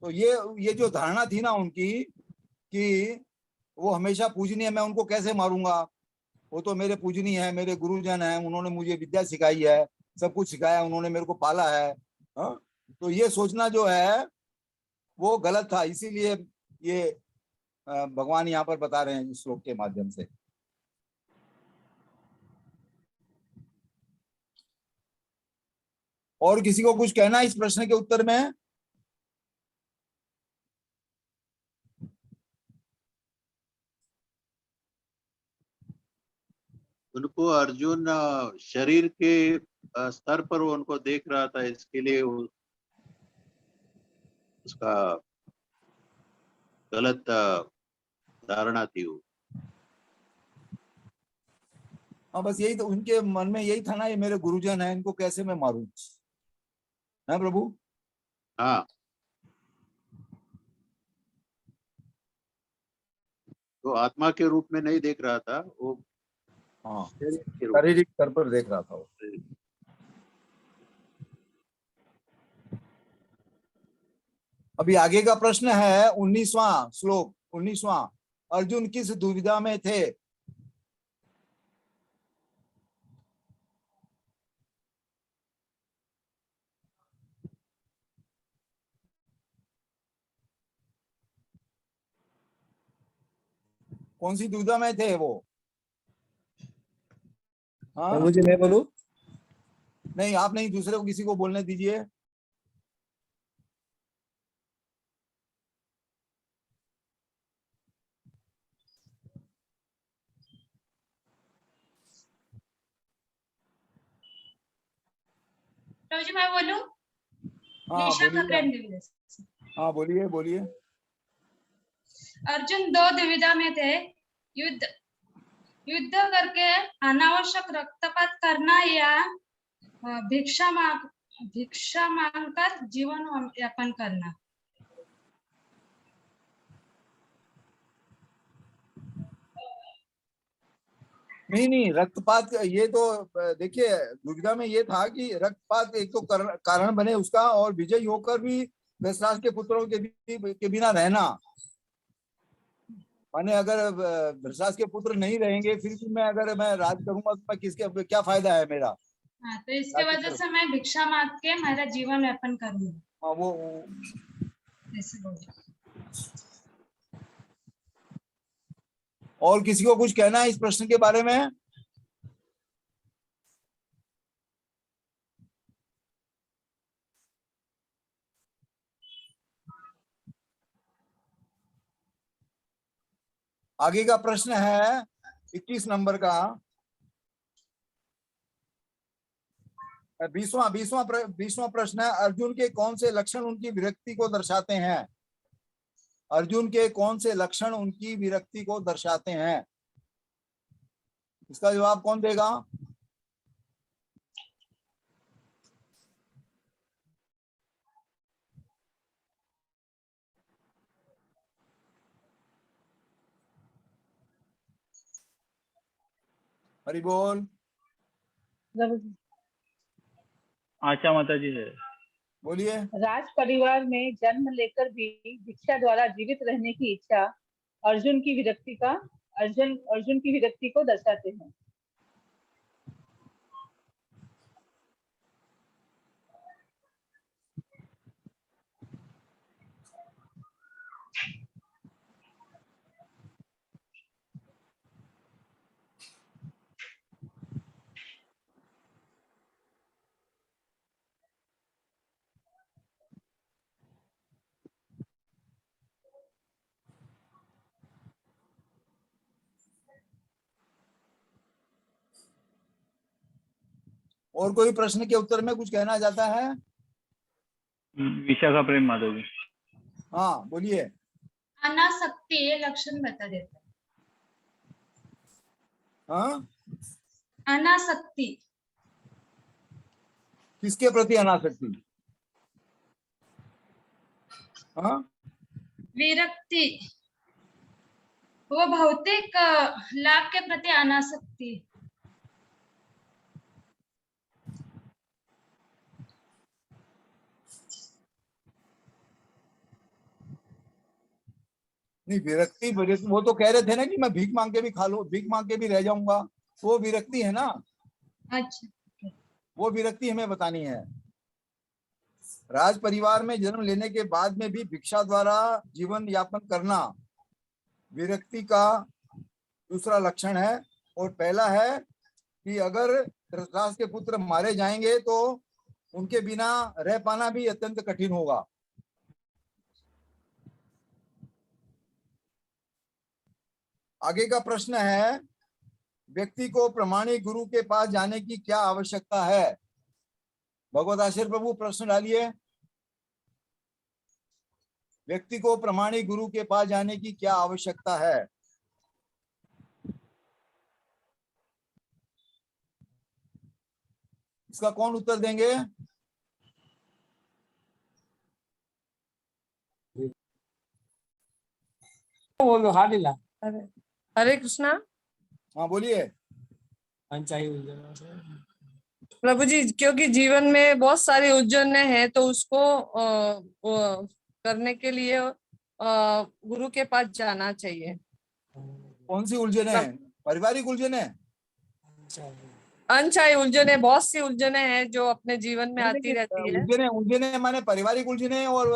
तो ये जो धारणा थी ना उनकी कि वो हमेशा पूजनीय, मैं उनको कैसे मारूंगा, वो तो मेरे पूजनीय है, मेरे गुरुजन है, उन्होंने मुझे विद्या सिखाई है, सब कुछ सिखाया, उन्होंने मेरे को पाला है। तो ये सोचना जो है वो गलत था। इसीलिए ये भगवान यहाँ पर बता रहे हैं इस श्लोक के माध्यम से। और किसी को कुछ कहना इस प्रश्न के उत्तर में? उनको अर्जुन शरीर के स्तर पर वो उनको देख रहा था, इसके लिए उसका गलत धारणा थी वो। हाँ, बस यही तो उनके मन में यही था ना, ये मेरे गुरुजन है, इनको कैसे मैं मारूं, है प्रभु? हाँ, तो आत्मा के रूप में नहीं देख रहा था वो, हाँ शारीरिक शारीरिक स्तर पर देख रहा था वो। अभी आगे का प्रश्न है 19वां श्लोक, 19वां। अर्जुन किस दुविधा में थे? कौन सी दुविधा में थे वो? हाँ मुझे मैं बोलूं? नहीं, आप नहीं, दूसरे को किसी को बोलने दीजिए। प्रभु जी मैं बोलूं? हाँ निशा बोलिए, खकरेन। हाँ बोलिए बोलिए। अर्जुन दो दुविधा में थे, युद्ध करके अनावश्यक रक्तपात करना या भिक्षा मांगकर जीवन यापन करना। नहीं, रक्तपात ये तो देखिए, दुविधा में ये था कि रक्तपात एक तो कारण बने उसका, और विजयी होकर भी धृतराष्ट्र के पुत्रों के बिना रहना। माने अगर धृतराष्ट्र के पुत्र नहीं रहेंगे फिर भी मैं राज करूंगा तो मैं किसके, क्या फायदा है मेरा? हाँ, तो इसके वजह से मैं भिक्षा मांग के मेरा जीवन यापन करूंगा। हाँ वो ऐसे बोलो। और किसी को कुछ कहना है इस प्रश्न के बारे में? आगे का प्रश्न है 21 नंबर का, 20वां प्रश्न है। अर्जुन के कौन से लक्षण उनकी विरक्ति को दर्शाते हैं? अर्जुन के कौन से लक्षण उनकी विरक्ति को दर्शाते हैं? इसका जवाब कौन देगा? हरि बोल। आशा माता जी है। बोलिए। राज परिवार में जन्म लेकर भी भिक्षा द्वारा जीवित रहने की इच्छा अर्जुन की विरक्ति को दर्शाते हैं। और कोई प्रश्न के उत्तर में कुछ कहना चाहता है? विशाखा प्रेम माधव जी। हाँ बोलिए। अनासक्ति ये लक्षण बता देता है। हाँ, अनासक्ति किसके प्रति अनासक्ति? हाँ, विरक्ति वो भौतिक लाभ के प्रति अनासक्ति। नहीं, विरक्ति वो तो कह रहे थे ना कि मैं भीख मांग के भी खा लूं, भीख मांग के भी रह जाऊंगा, वो विरक्ति है ना। अच्छा। वो विरक्ति हमें बतानी है। राज परिवार में जन्म लेने के बाद में भी भिक्षा द्वारा जीवन यापन करना विरक्ति का दूसरा लक्षण है। और पहला है कि अगर धृतराष्ट्र के पुत्र मारे जाएंगे तो उनके बिना रह पाना भी अत्यंत कठिन होगा। आगे का प्रश्न है, व्यक्ति को प्रमाणिक गुरु के पास जाने की क्या आवश्यकता है? भगवत आचार्य प्रभु प्रश्न डालिए। व्यक्ति को प्रमाणिक गुरु के पास जाने की क्या आवश्यकता है? इसका कौन उत्तर देंगे? हरे कृष्णा। हाँ बोलिए। प्रभु जी, क्योंकि जीवन में बहुत सारी उलझने हैं तो उसको करने के लिए गुरु के पास जाना चाहिए। कौन सी उलझने हैं? पारिवारिक उलझने? अनचाही उलझने, बहुत सी उलझने हैं जो अपने जीवन में आती रहती है। उलझने माने पारिवारिक उलझने और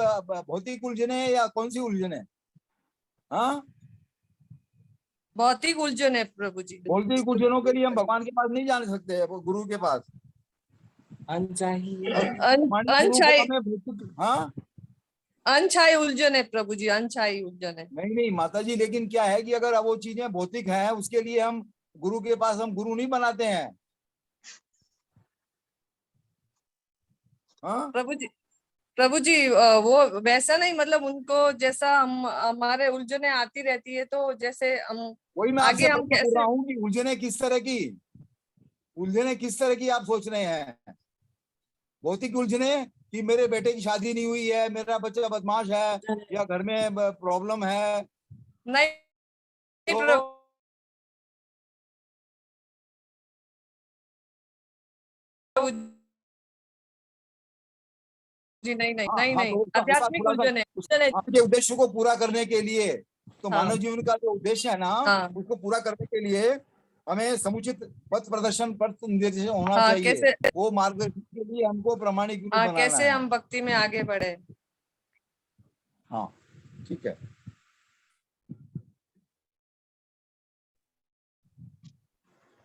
भौतिक उलझने या कौन सी उलझने? हाँ, भौतिक उलझने प्रभु जी। भौतिक उलझनों के लिए हम भगवान के पास नहीं जा सकते हैं, वो गुरु के पास। अनचाही हाँ, अनचाही उलझने प्रभु जी, अनचाही उलझने। नहीं माता जी, लेकिन क्या है कि अगर वो चीजें भौतिक हैं उसके लिए हम गुरु के पास हम गुरु नहीं बनाते हैं। हाँ प्रभु जी वो वैसा नहीं, मतलब उनको जैसा हम हमारे उलझने आती रहती है तो जैसे हम वही मैं आपसे आगे हम पूछ कैसे रहा हूँ कि उलझने किस तरह की, उलझने किस तरह की आप सोच रहे हैं? भौतिक उलझने कि मेरे बेटे की शादी नहीं हुई है, मेरा बच्चा बदमाश है, या घर में प्रॉब्लम है? नहीं तो जी नहीं नहीं हाँ, नहीं हाँ, नहीं, तो आध्यात्मिक उलझने। आपके उद्देश्य को पूरा करने के लिए, तो हाँ। मानव जीवन का जो उद्देश्य है ना, उसको पूरा करने के लिए हमें समुचित पथ प्रदर्शन, पथ निर्देशन होना चाहिए। कैसे वो मार्गदर्शन के लिए हमको प्रमाणिक गुरु बनाना कैसे है। हम भक्ति में आगे बढ़े। हाँ, ठीक है।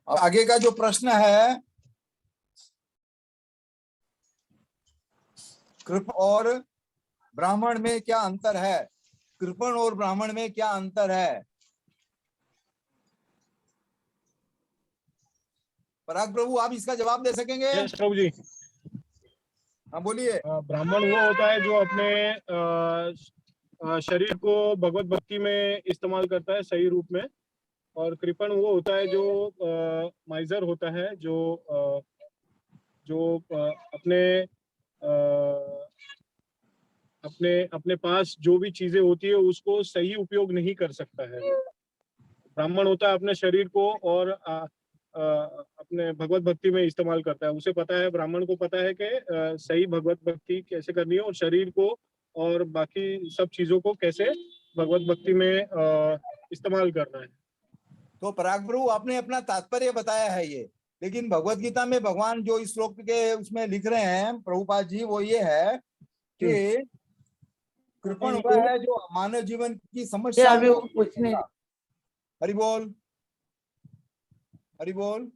आगे का जो प्रश्न है, कृपण और ब्राह्मण में क्या अंतर है? कृपण और ब्राह्मण में क्या अंतर है? पराग प्रभु, आप इसका जवाब दे सकेंगे? प्रभु जी। हाँ बोलिए। ब्राह्मण वो होता है जो अपने शरीर को भगवत भक्ति में इस्तेमाल करता है सही रूप में, और कृपण वो होता है जो माइजर होता है, जो अपने अपने अपने पास जो भी चीजें होती है उसको सही उपयोग नहीं कर सकता है। ब्राह्मण होता है अपने शरीर को और अपने भगवत भक्ति में इस्तेमाल करता है। उसे पता है, ब्राह्मण को पता है कि सही भगवत भक्ति कैसे करनी है और शरीर को और बाकी सब चीजों को कैसे भगवत भक्ति में इस्तेमाल करना है। तो पराग प्रभु, आपने अपना तात्पर्य बताया है ये, लेकिन भगवत गीता में भगवान जो इस श्लोक के उसमें लिख रहे हैं प्रभुपाद जी, वो ये है कि कृपण हुआ है जो मानव जीवन की समस्या को पूछने। हरि बोल, हरि बोल।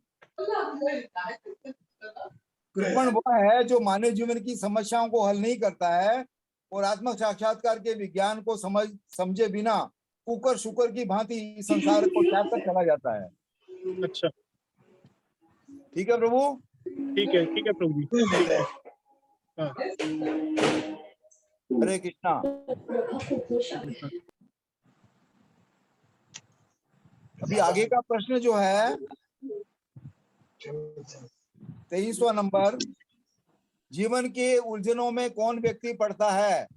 कृपण वह है जो मानव जीवन की समस्याओं को हल नहीं करता है और आत्म साक्षात्कार के विज्ञान को समझे बिना कुकर शुकर की भांति संसार को त्याग कर चला जाता है। अच्छा, ठीक है प्रभु? ठीक है प्रभु जी। हाँ। हरे कृष्णा। अभी आगे का प्रश्न जो है 23वां नंबर, जीवन के उलझनों में कौन व्यक्ति पड़ता है?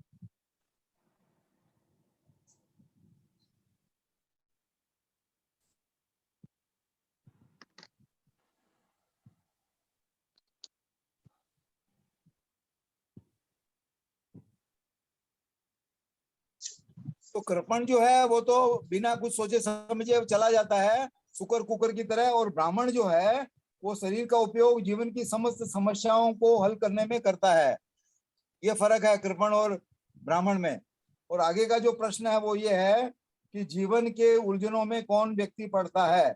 तो कृपण जो है वो तो बिना कुछ सोचे समझे चला जाता है शुकर कुकर की तरह, और ब्राह्मण जो है वो शरीर का उपयोग जीवन की समस्त समस्याओं को हल करने में करता है। ये फर्क है कृपण और ब्राह्मण में। और आगे का जो प्रश्न है वो ये है कि जीवन के उलझनों में कौन व्यक्ति पड़ता है।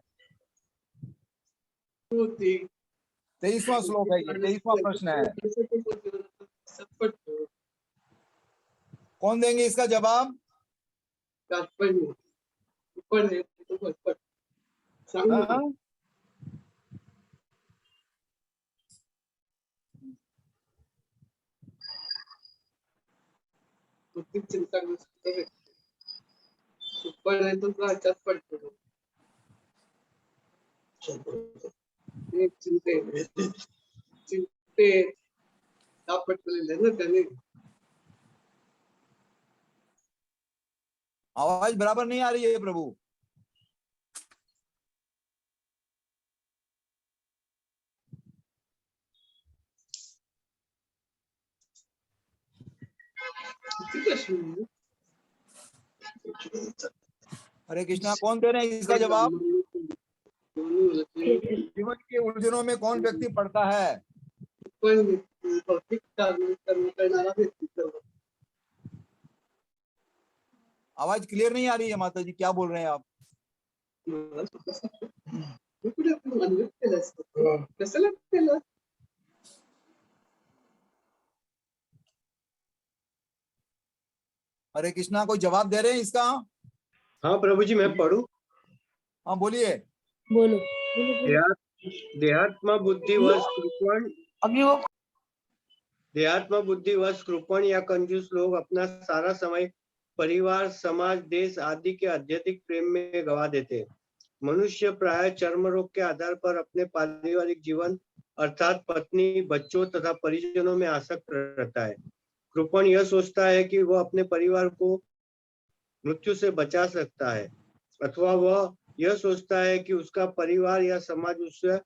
23वां श्लोक है, ये 23वां प्रश्न है। कौन देंगे इसका जवाब? हाँ? चिंता ऊपर है तो थोड़ा चटपट चिंते लेना करने। आवाज बराबर नहीं आ रही है प्रभु। हरे कृष्णा, कौन दे रहे हैं इसका जवाब? जीवन के उलझनों में कौन व्यक्ति पड़ता है? आवाज क्लियर नहीं आ रही है माता जी, क्या बोल रहे हैं आप? हरे कृष्णा, कोई जवाब दे रहे हैं इसका? हाँ प्रभु जी, मैं पढ़ूं? हाँ बोलिए। बोलो। देहात्मा बुद्धिवश कृपण, देहात्मा बुद्धिवश कृपण या कंजूस लोग अपना सारा समय परिवार, समाज, देश आदि के अत्यधिक प्रेम में गवा देते हैं। मनुष्य प्राय चर्म रोग के आधार पर अपने पारिवारिक जीवन अर्थात पत्नी, बच्चों तथा परिजनों में आसक्त रहता है। कृपण यह सोचता है कि वह अपने परिवार को मृत्यु से बचा सकता है, अथवा वह यह सोचता है कि उसका परिवार या समाज उससे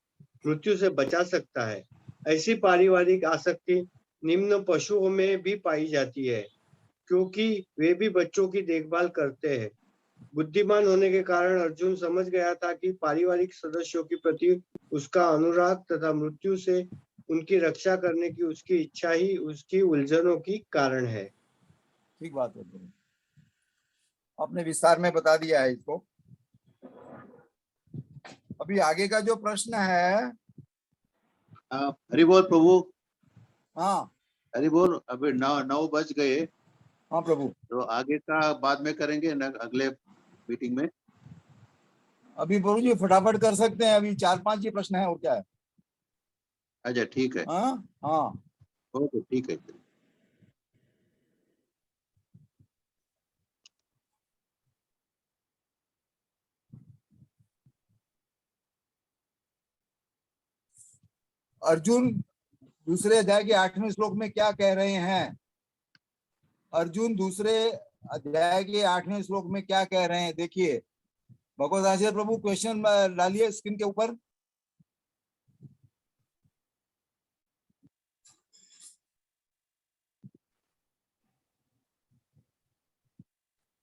मृत्यु से बचा सकता है। ऐसी पारिवारिक आसक्ति निम्न पशुओं में भी पाई जाती है, क्योंकि वे भी बच्चों की देखभाल करते हैं। बुद्धिमान होने के कारण अर्जुन समझ गया था कि पारिवारिक सदस्यों के प्रति उसका अनुराग तथा मृत्यु से उनकी रक्षा करने की उसकी इच्छा ही उसकी उलझनों की कारण है। ठीक बात है, आपने विस्तार में बता दिया है इसको। अभी आगे का जो प्रश्न है। हरि बोल प्रभु। हाँ हरि बोल। अभी 9 बज गए। हाँ प्रभु। तो आगे का बाद में करेंगे न, अगले मीटिंग में। अभी प्रभु जी फटाफट कर सकते हैं, अभी 4-5 ही प्रश्न है और क्या है। अच्छा ठीक है। हाँ हाँ ओके ठीक है। अर्जुन दूसरे अध्याय के 8वें श्लोक में क्या कह रहे हैं? अर्जुन दूसरे अध्याय के 8वें श्लोक में क्या कह रहे हैं? देखिए भगवत आचार्य प्रभु क्वेश्चन डालिए स्क्रीन के ऊपर।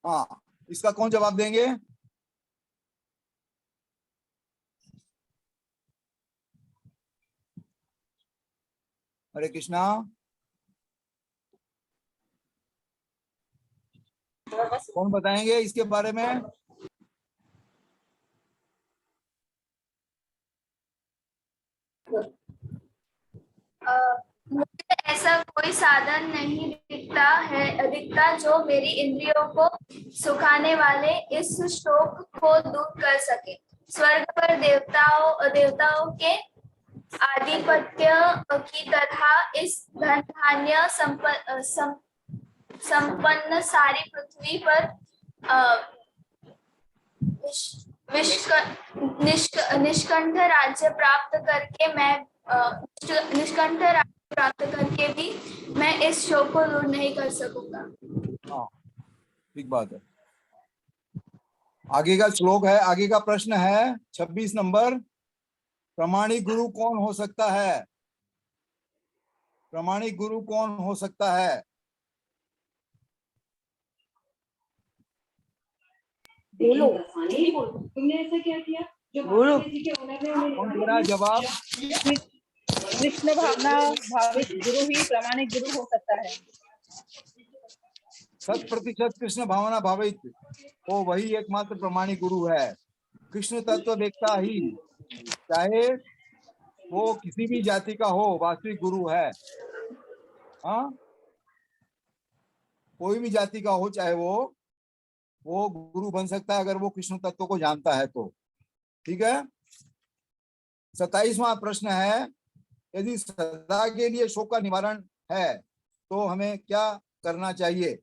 हाँ, इसका कौन जवाब देंगे? हरे कृष्णा। कौन बताएंगे इसके बारे में? मुझे ऐसा कोई साधन नहीं दिखता जो मेरी इंद्रियों को सुखाने वाले इस शोक को दूर कर सके। स्वर्ग पर देवताओं के आधिपत्य की तरह इस धन धान्य संपन्न सारी पृथ्वी पर निष्कंठ राज्य प्राप्त करके भी मैं इस शोक को दूर नहीं कर सकूंगा। हाँ ठीक बात है। आगे का श्लोक है, आगे का प्रश्न है 26 नंबर। प्रामाणिक गुरु कौन हो सकता है? प्रामाणिक गुरु कौन हो सकता है? बोलो तुमने ऐसा क्या किया जो बोलो। महात्मा जी के ओनर ने उन्हें कौन दे रहा है जवाब? कृष्ण भावना भावित गुरु ही प्रामाणिक गुरु हो सकता है। 100% कृष्ण भावना भावित वो वही एकमात्र प्रमाणिक गुरु है। कृष्ण तत्व देखता ही, चाहे वो किसी भी जाति का हो, वास्तविक गुरु है। हाँ, कोई भी जाति का हो, चाहे वो गुरु बन सकता है अगर वो कृष्ण तत्व को जानता है तो। ठीक है। 27वां प्रश्न है, यदि सदा के लिए शोक का निवारण है तो हमें क्या करना चाहिए?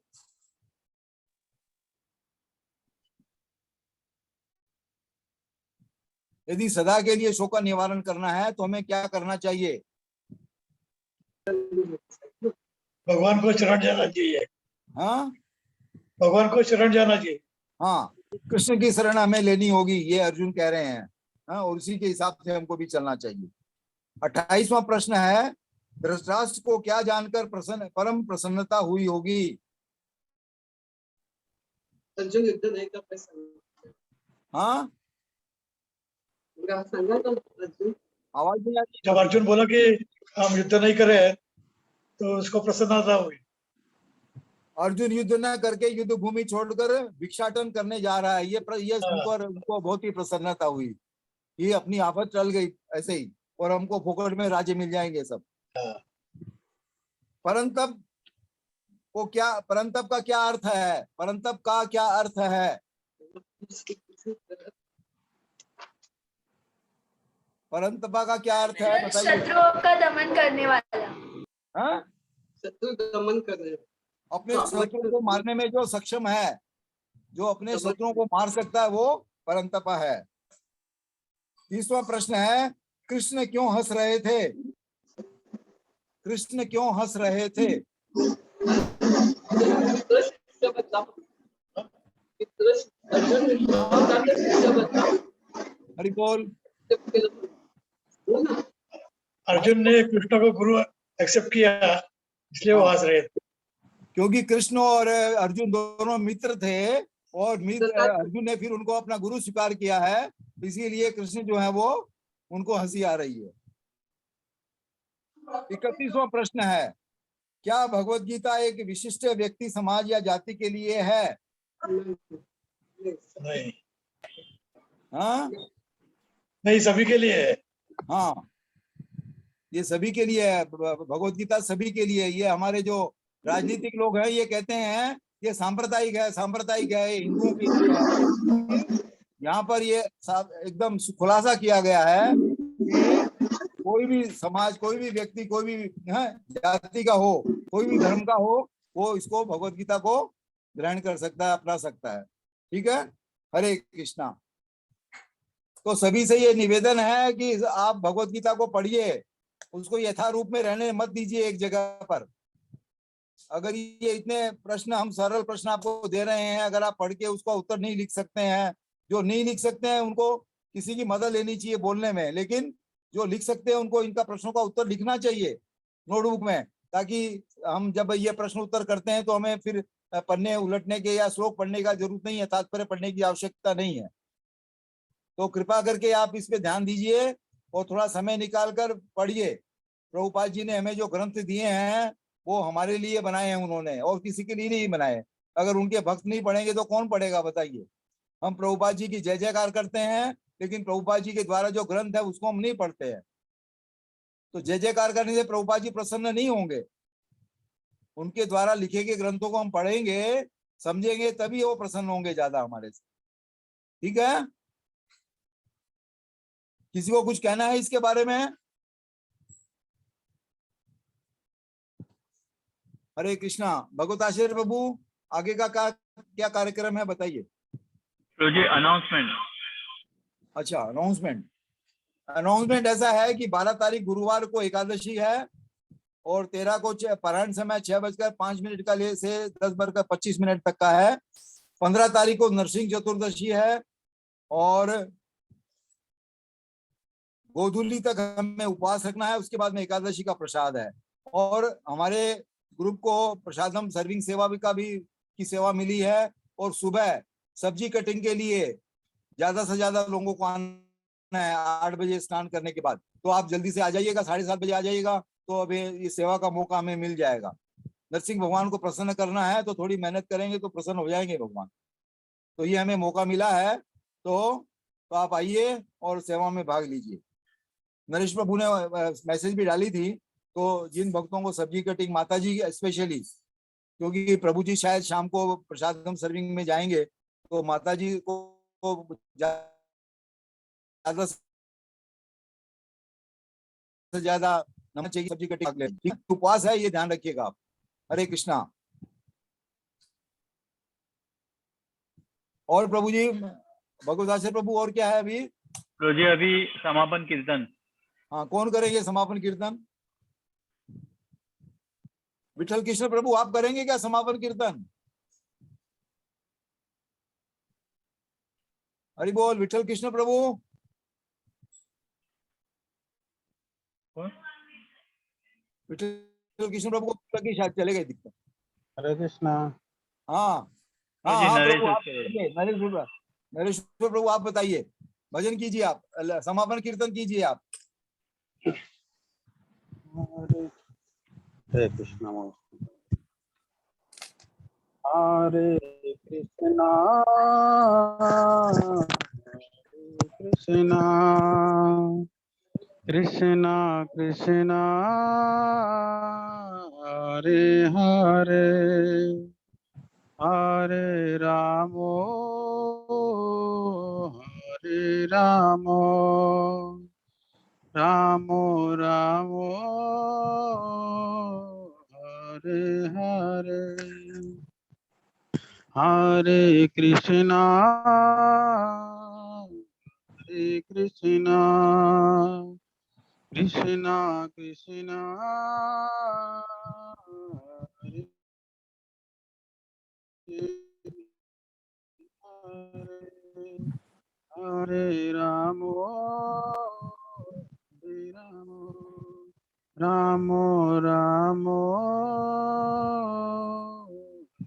यदि सदा के लिए शोक का निवारण करना है तो हमें क्या करना चाहिए? भगवान को शरण जाना चाहिए। हाँ, भगवान को शरण जाना चाहिए। हाँ, कृष्ण की शरण हमें लेनी होगी, ये अर्जुन कह रहे हैं। हाँ, और उसी के हिसाब से हमको भी चलना चाहिए। 28वां प्रश्न है, धृतराष्ट्र को क्या जानकर परम प्रसन्नता हुई होगी? अर्जुन युद्ध नहीं कर पाए। हाँ, आवाज नहीं आती। जब अर्जुन बोला कि हम युद्ध नहीं करे तो उसको प्रसन्नता हुई। अर्जुन युद्ध न करके युद्ध भूमि छोड़कर भिक्षाटन करने जा रहा है, ये सुनकर उनको बहुत ही प्रसन्नता हुई। ये अपनी आफत टल गई ऐसे ही, और हमको फोकट में राज्य मिल जाएंगे सब। परंतप का क्या अर्थ है? परंतप का क्या अर्थ है? परंतपा का क्या अर्थ है बताइए। शत्रुओं का दमन करने वाला। हाँ, शत्रु दमन करने, अपने शत्रुओं को मारने में जो सक्षम है, जो अपने शत्रुओं को मार सकता है, वो परंतपा है। 30वां प्रश्न है, कृष्ण क्यों हंस रहे थे? कृष्ण क्यों हंस रहे थे? हरि बोल। अर्जुन ने कृष्ण को गुरु एक्सेप्ट किया, इसलिए वो हंस रहे थे। क्योंकि कृष्ण और अर्जुन दोनों मित्र थे, और अर्जुन ने फिर उनको अपना गुरु स्वीकार किया है, इसीलिए कृष्ण जो है वो उनको हंसी आ रही है। 31वां प्रश्न है, क्या भगवत गीता एक विशिष्ट व्यक्ति, समाज या जाति के लिए है? नहीं। हाँ, नहीं, सभी के लिए है। हाँ, ये सभी के लिए है। भगवत गीता सभी के लिए। ये हमारे जो राजनीतिक लोग हैं ये कहते हैं ये सांप्रदायिक है, सांप्रदायिक है, हिंदुओं के लिए। यहाँ पर ये एकदम खुलासा किया गया है कि कोई भी समाज, कोई भी व्यक्ति, कोई भी जाति का हो, कोई भी धर्म का हो, वो इसको भगवत गीता को ग्रहण कर सकता है, अपना सकता है। ठीक है। हरे कृष्णा। तो सभी से ये निवेदन है कि आप भगवत गीता को पढ़िए, उसको यथारूप में रहने मत दीजिए एक जगह पर। अगर ये इतने प्रश्न, हम सरल प्रश्न आपको दे रहे हैं, अगर आप पढ़ के उसका उत्तर नहीं लिख सकते हैं, जो नहीं लिख सकते हैं उनको किसी की मदद लेनी चाहिए बोलने में, लेकिन जो लिख सकते हैं उनको इनका प्रश्नों का उत्तर लिखना चाहिए नोटबुक में, ताकि हम जब ये प्रश्न उत्तर करते हैं तो हमें फिर पन्ने उलटने के या श्लोक पढ़ने का जरूरत नहीं है, तात्पर्य पढ़ने की आवश्यकता नहीं है। तो कृपा करके आप इस पे ध्यान दीजिए और थोड़ा समय निकाल कर पढ़िए। प्रभुपाद जी ने हमें जो ग्रंथ दिए हैं वो हमारे लिए बनाए हैं उन्होंने, और किसी के लिए नहीं बनाए। अगर उनके भक्त नहीं पढ़ेंगे तो कौन पढ़ेगा बताइए। हम प्रभुपाद जी की जय जयकार करते हैं, लेकिन प्रभुपाद जी के द्वारा जो ग्रंथ है उसको हम नहीं पढ़ते हैं। तो जय जयकार करने से प्रभुपाद जी प्रसन्न नहीं होंगे। उनके द्वारा लिखे गए ग्रंथों को हम पढ़ेंगे, समझेंगे, तभी वो प्रसन्न होंगे ज्यादा हमारे से। ठीक है। किसी को कुछ कहना है इसके बारे में? हरे कृष्णा। भगवत आचार्य प्रभु, आगे का क्या कार्यक्रम है बताइए। तो जी अनाउंसमेंट। अच्छा, अनाउंसमेंट ऐसा है कि 12 तारीख गुरुवार को एकादशी है, और 13 को पारायण समय 6:05 का से 10:25 तक का है। 15 तारीख को नरसिंह चतुर्दशी है, और गोधूली तक हमें उपवास रखना है। उसके बाद में एकादशी का प्रसाद है। और हमारे ग्रुप को प्रसादम सर्विंग सेवा की सेवा मिली है, और सुबह सब्जी कटिंग के लिए ज्यादा से ज्यादा लोगों को आना है 8 बजे स्नान करने के बाद, तो आप जल्दी से आ जाइएगा, 7:30 बजे आ जाइएगा, तो अभी ये सेवा का मौका हमें मिल जाएगा। नरसिंह भगवान को प्रसन्न करना है तो थोड़ी मेहनत करेंगे तो प्रसन्न हो जाएंगे भगवान। तो ये हमें मौका मिला है, तो आप आइए और सेवा में भाग लीजिए। नरेश प्रभु ने मैसेज भी डाली थी, तो जिन भक्तों को सब्जी कटिंग, माता जी स्पेशली, क्योंकि प्रभु जी शायद शाम को प्रसादम सर्विंग में जाएंगे, तो माता जी को ज्यादा से ज्यादा नमक चाहिए सब्जी कटिंग ले। उपवास है, ये ध्यान रखिएगा आप। हरे कृष्णा। और प्रभु जी, भगवदास प्रभु, और क्या है अभी? प्रभु जी अभी समापन कीर्तन। हाँ, कौन करेंगे समापन कीर्तन? विठल कृष्ण प्रभु आप करेंगे क्या समापन कीर्तन? हरि बोल। विठल कृष्ण प्रभु। विठल कृष्ण प्रभु को लगी शायद चले गए दिक्कत। हरे कृष्णा। हाँ हाँ जी, हाँ नरेश प्रभु आप उसके- नरेश प्रभु आप बताइए, भजन कीजिए आप, समापन कीर्तन कीजिए आप। हरे कृष्णा। हरे कृष्णा कृष्णा कृष्णा कृष्णा हरे हरे हरे रामो हरे रामो रामो रामो हरे हरे हरे कृष्णा कृष्णा कृष्णा हरे हरे रामो रामो रामो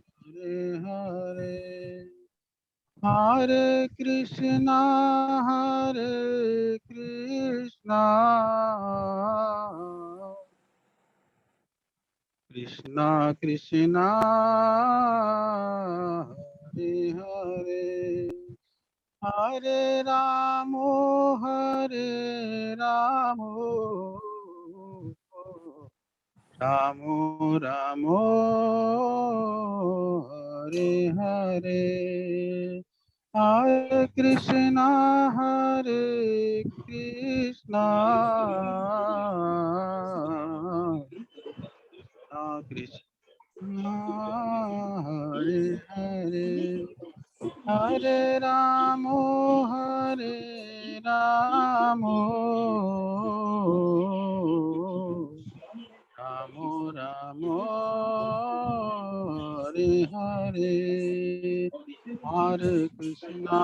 हरे हरे हरे कृष्णा कृष्णा कृष्णा हरे हरे हरे रामो रामो रामो हरे हरे हरे कृष्णा कृष्णा हरे हरे हरे रामो रामो रामो हरे हरे हरे कृष्णा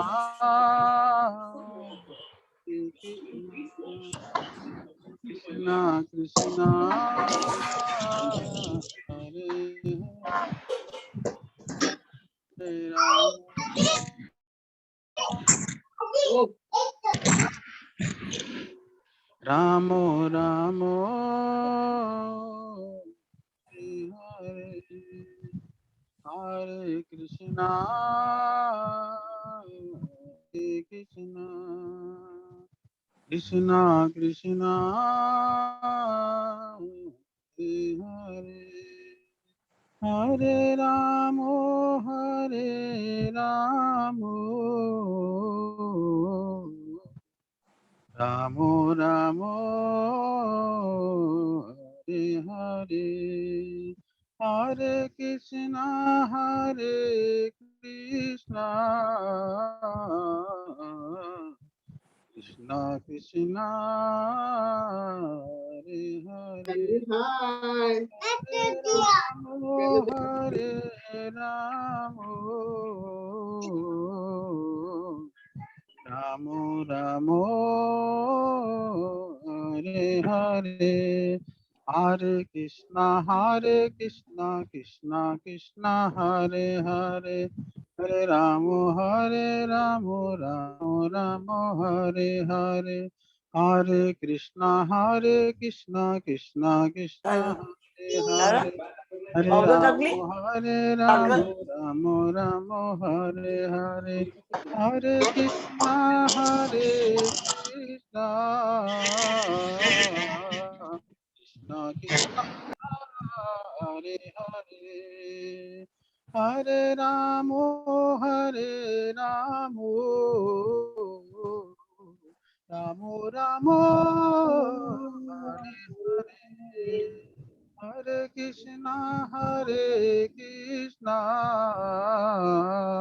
कृष्णा कृष्णा हरे हरे रामो रामो हरे हरे कृष्णा कृष्णा कृष्णा हरे हरे हरे रामो रामो रामो हरे हरे हरे कृष्णा कृष्णा कृष्णा कृष्णा हरे हरे हरे रामो रामो रामो हरे हरे हरे कृष्णा कृष्णा कृष्णा हरे हरे हरे राम राम राम हरे हरे, हरे कृष्णा कृष्णा कृष्णा हरे हरे, हरे राम राम हरे हरे, हरे कृष्णा कृष्णा कृष्णा कृष्णा हरे हरे, हरे राम राम राम हरे हरे, हरे कृष्णा कृष्णा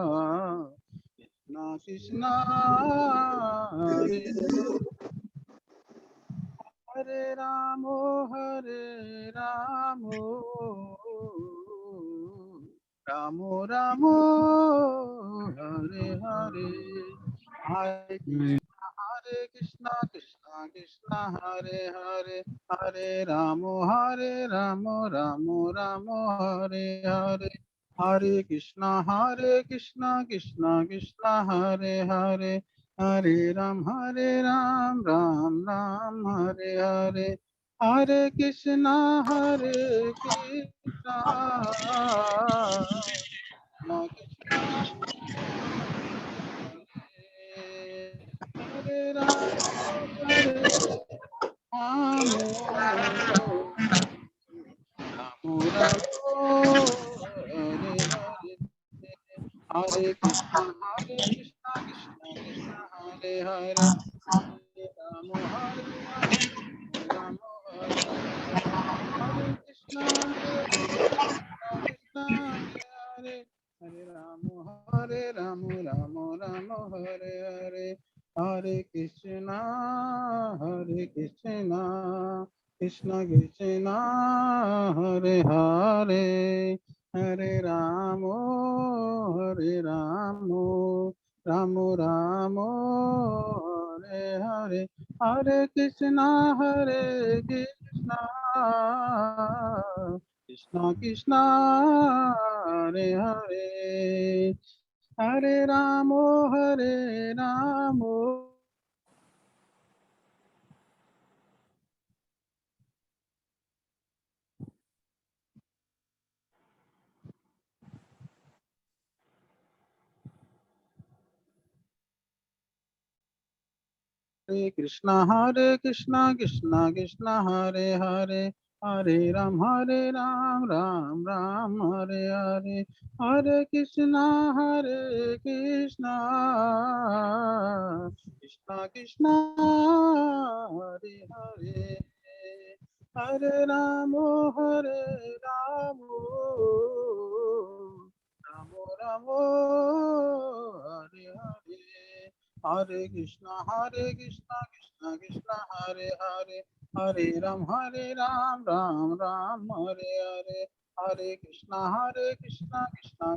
कृष्णा हरे हरे राम राम राम हरे हरे, हरे कृष्णा कृष्णा कृष्णा हरे हरे, हरे राम राम राम हरे हरे, हरे कृष्णा कृष्णा कृष्णा हरे हरे, हरे राम राम राम हरे हरे, हरे कृष्णा कृष्णा कृष्णा हरे राम हरे राम हरे हरे, हरे कृष्णा कृष्णा कृष्णा हरे हरे, हरे राम राम हरे हरे, हरे कृष्णा कृष्णा हरे हरे, हरे राम राम हरे हरे, हरे कृष्णा कृष्णा कृष्णा हरे हरे, हरे राम राम राम हरे हरे, हरे कृष्णा कृष्णा कृष्णा हरे हरे, हरे राम हरे कृष्णा कृष्णा कृष्णा हरे हरे, हरे राम राम राम हरे हरे, हरे कृष्णा कृष्णा कृष्णा हरे हरे, हरे राम राम राम हरे हरे, हरे कृष्णा कृष्णा हरे हरे, हरे राम राम राम हरे हरे, हरे कृष्णा कृष्णा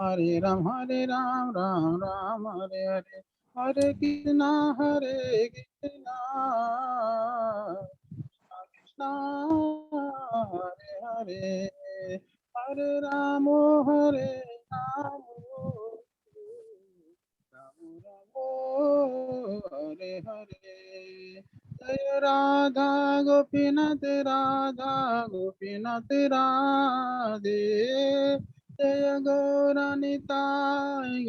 हरे राम राम राम हरे हरे, हरे कृष्णा कृष्णा हरे हरे, हरे राम राम हरे हरे, जय राधा गोपीनाथ राधे, जय गौरानिताय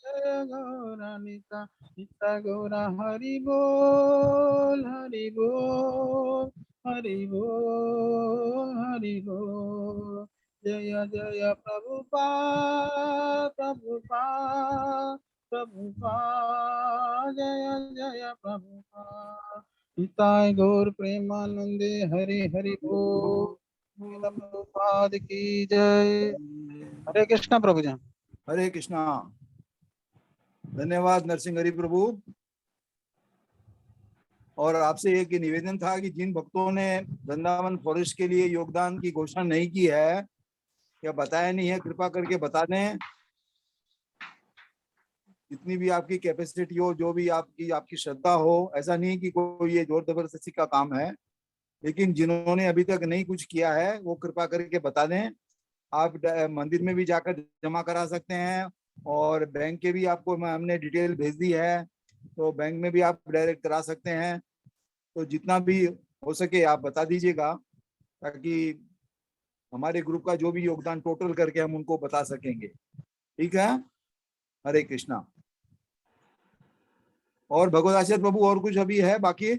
जय गौरानिता, निता गौरा हरि बोल हरि बोल हरि बोल हरि बोल, जय जय प्रभुपाद जय जय प्रभुपाद, निताय गौर प्रेमानंदे हरि हरि बोल, श्रील प्रभुपाद की जय। हरे कृष्णा प्रभु जी। हरे कृष्णा। धन्यवाद नरसिंह हरि प्रभु। और आपसे एक निवेदन था कि जिन भक्तों ने वृंदावन फॉरेस्ट के लिए योगदान की घोषणा नहीं की है या बताया नहीं है, कृपा करके बता दें। जितनी भी आपकी कैपेसिटी हो, जो भी आपकी श्रद्धा हो, ऐसा नहीं कि कोई ये जोर जबरदस्ती का काम है, लेकिन जिन्होंने अभी तक नहीं कुछ किया है वो कृपा करके बता दें। आप मंदिर में भी जाकर जमा करा सकते हैं, और बैंक के भी आपको हमने डिटेल भेज दी है, तो बैंक में भी आप डायरेक्ट करा सकते हैं। तो जितना भी हो सके आप बता दीजिएगा, ताकि हमारे ग्रुप का जो भी योगदान टोटल करके हम उनको बता सकेंगे। ठीक है, हरे कृष्णा। और भगवत आचार्य प्रभु और कुछ अभी है बाकी?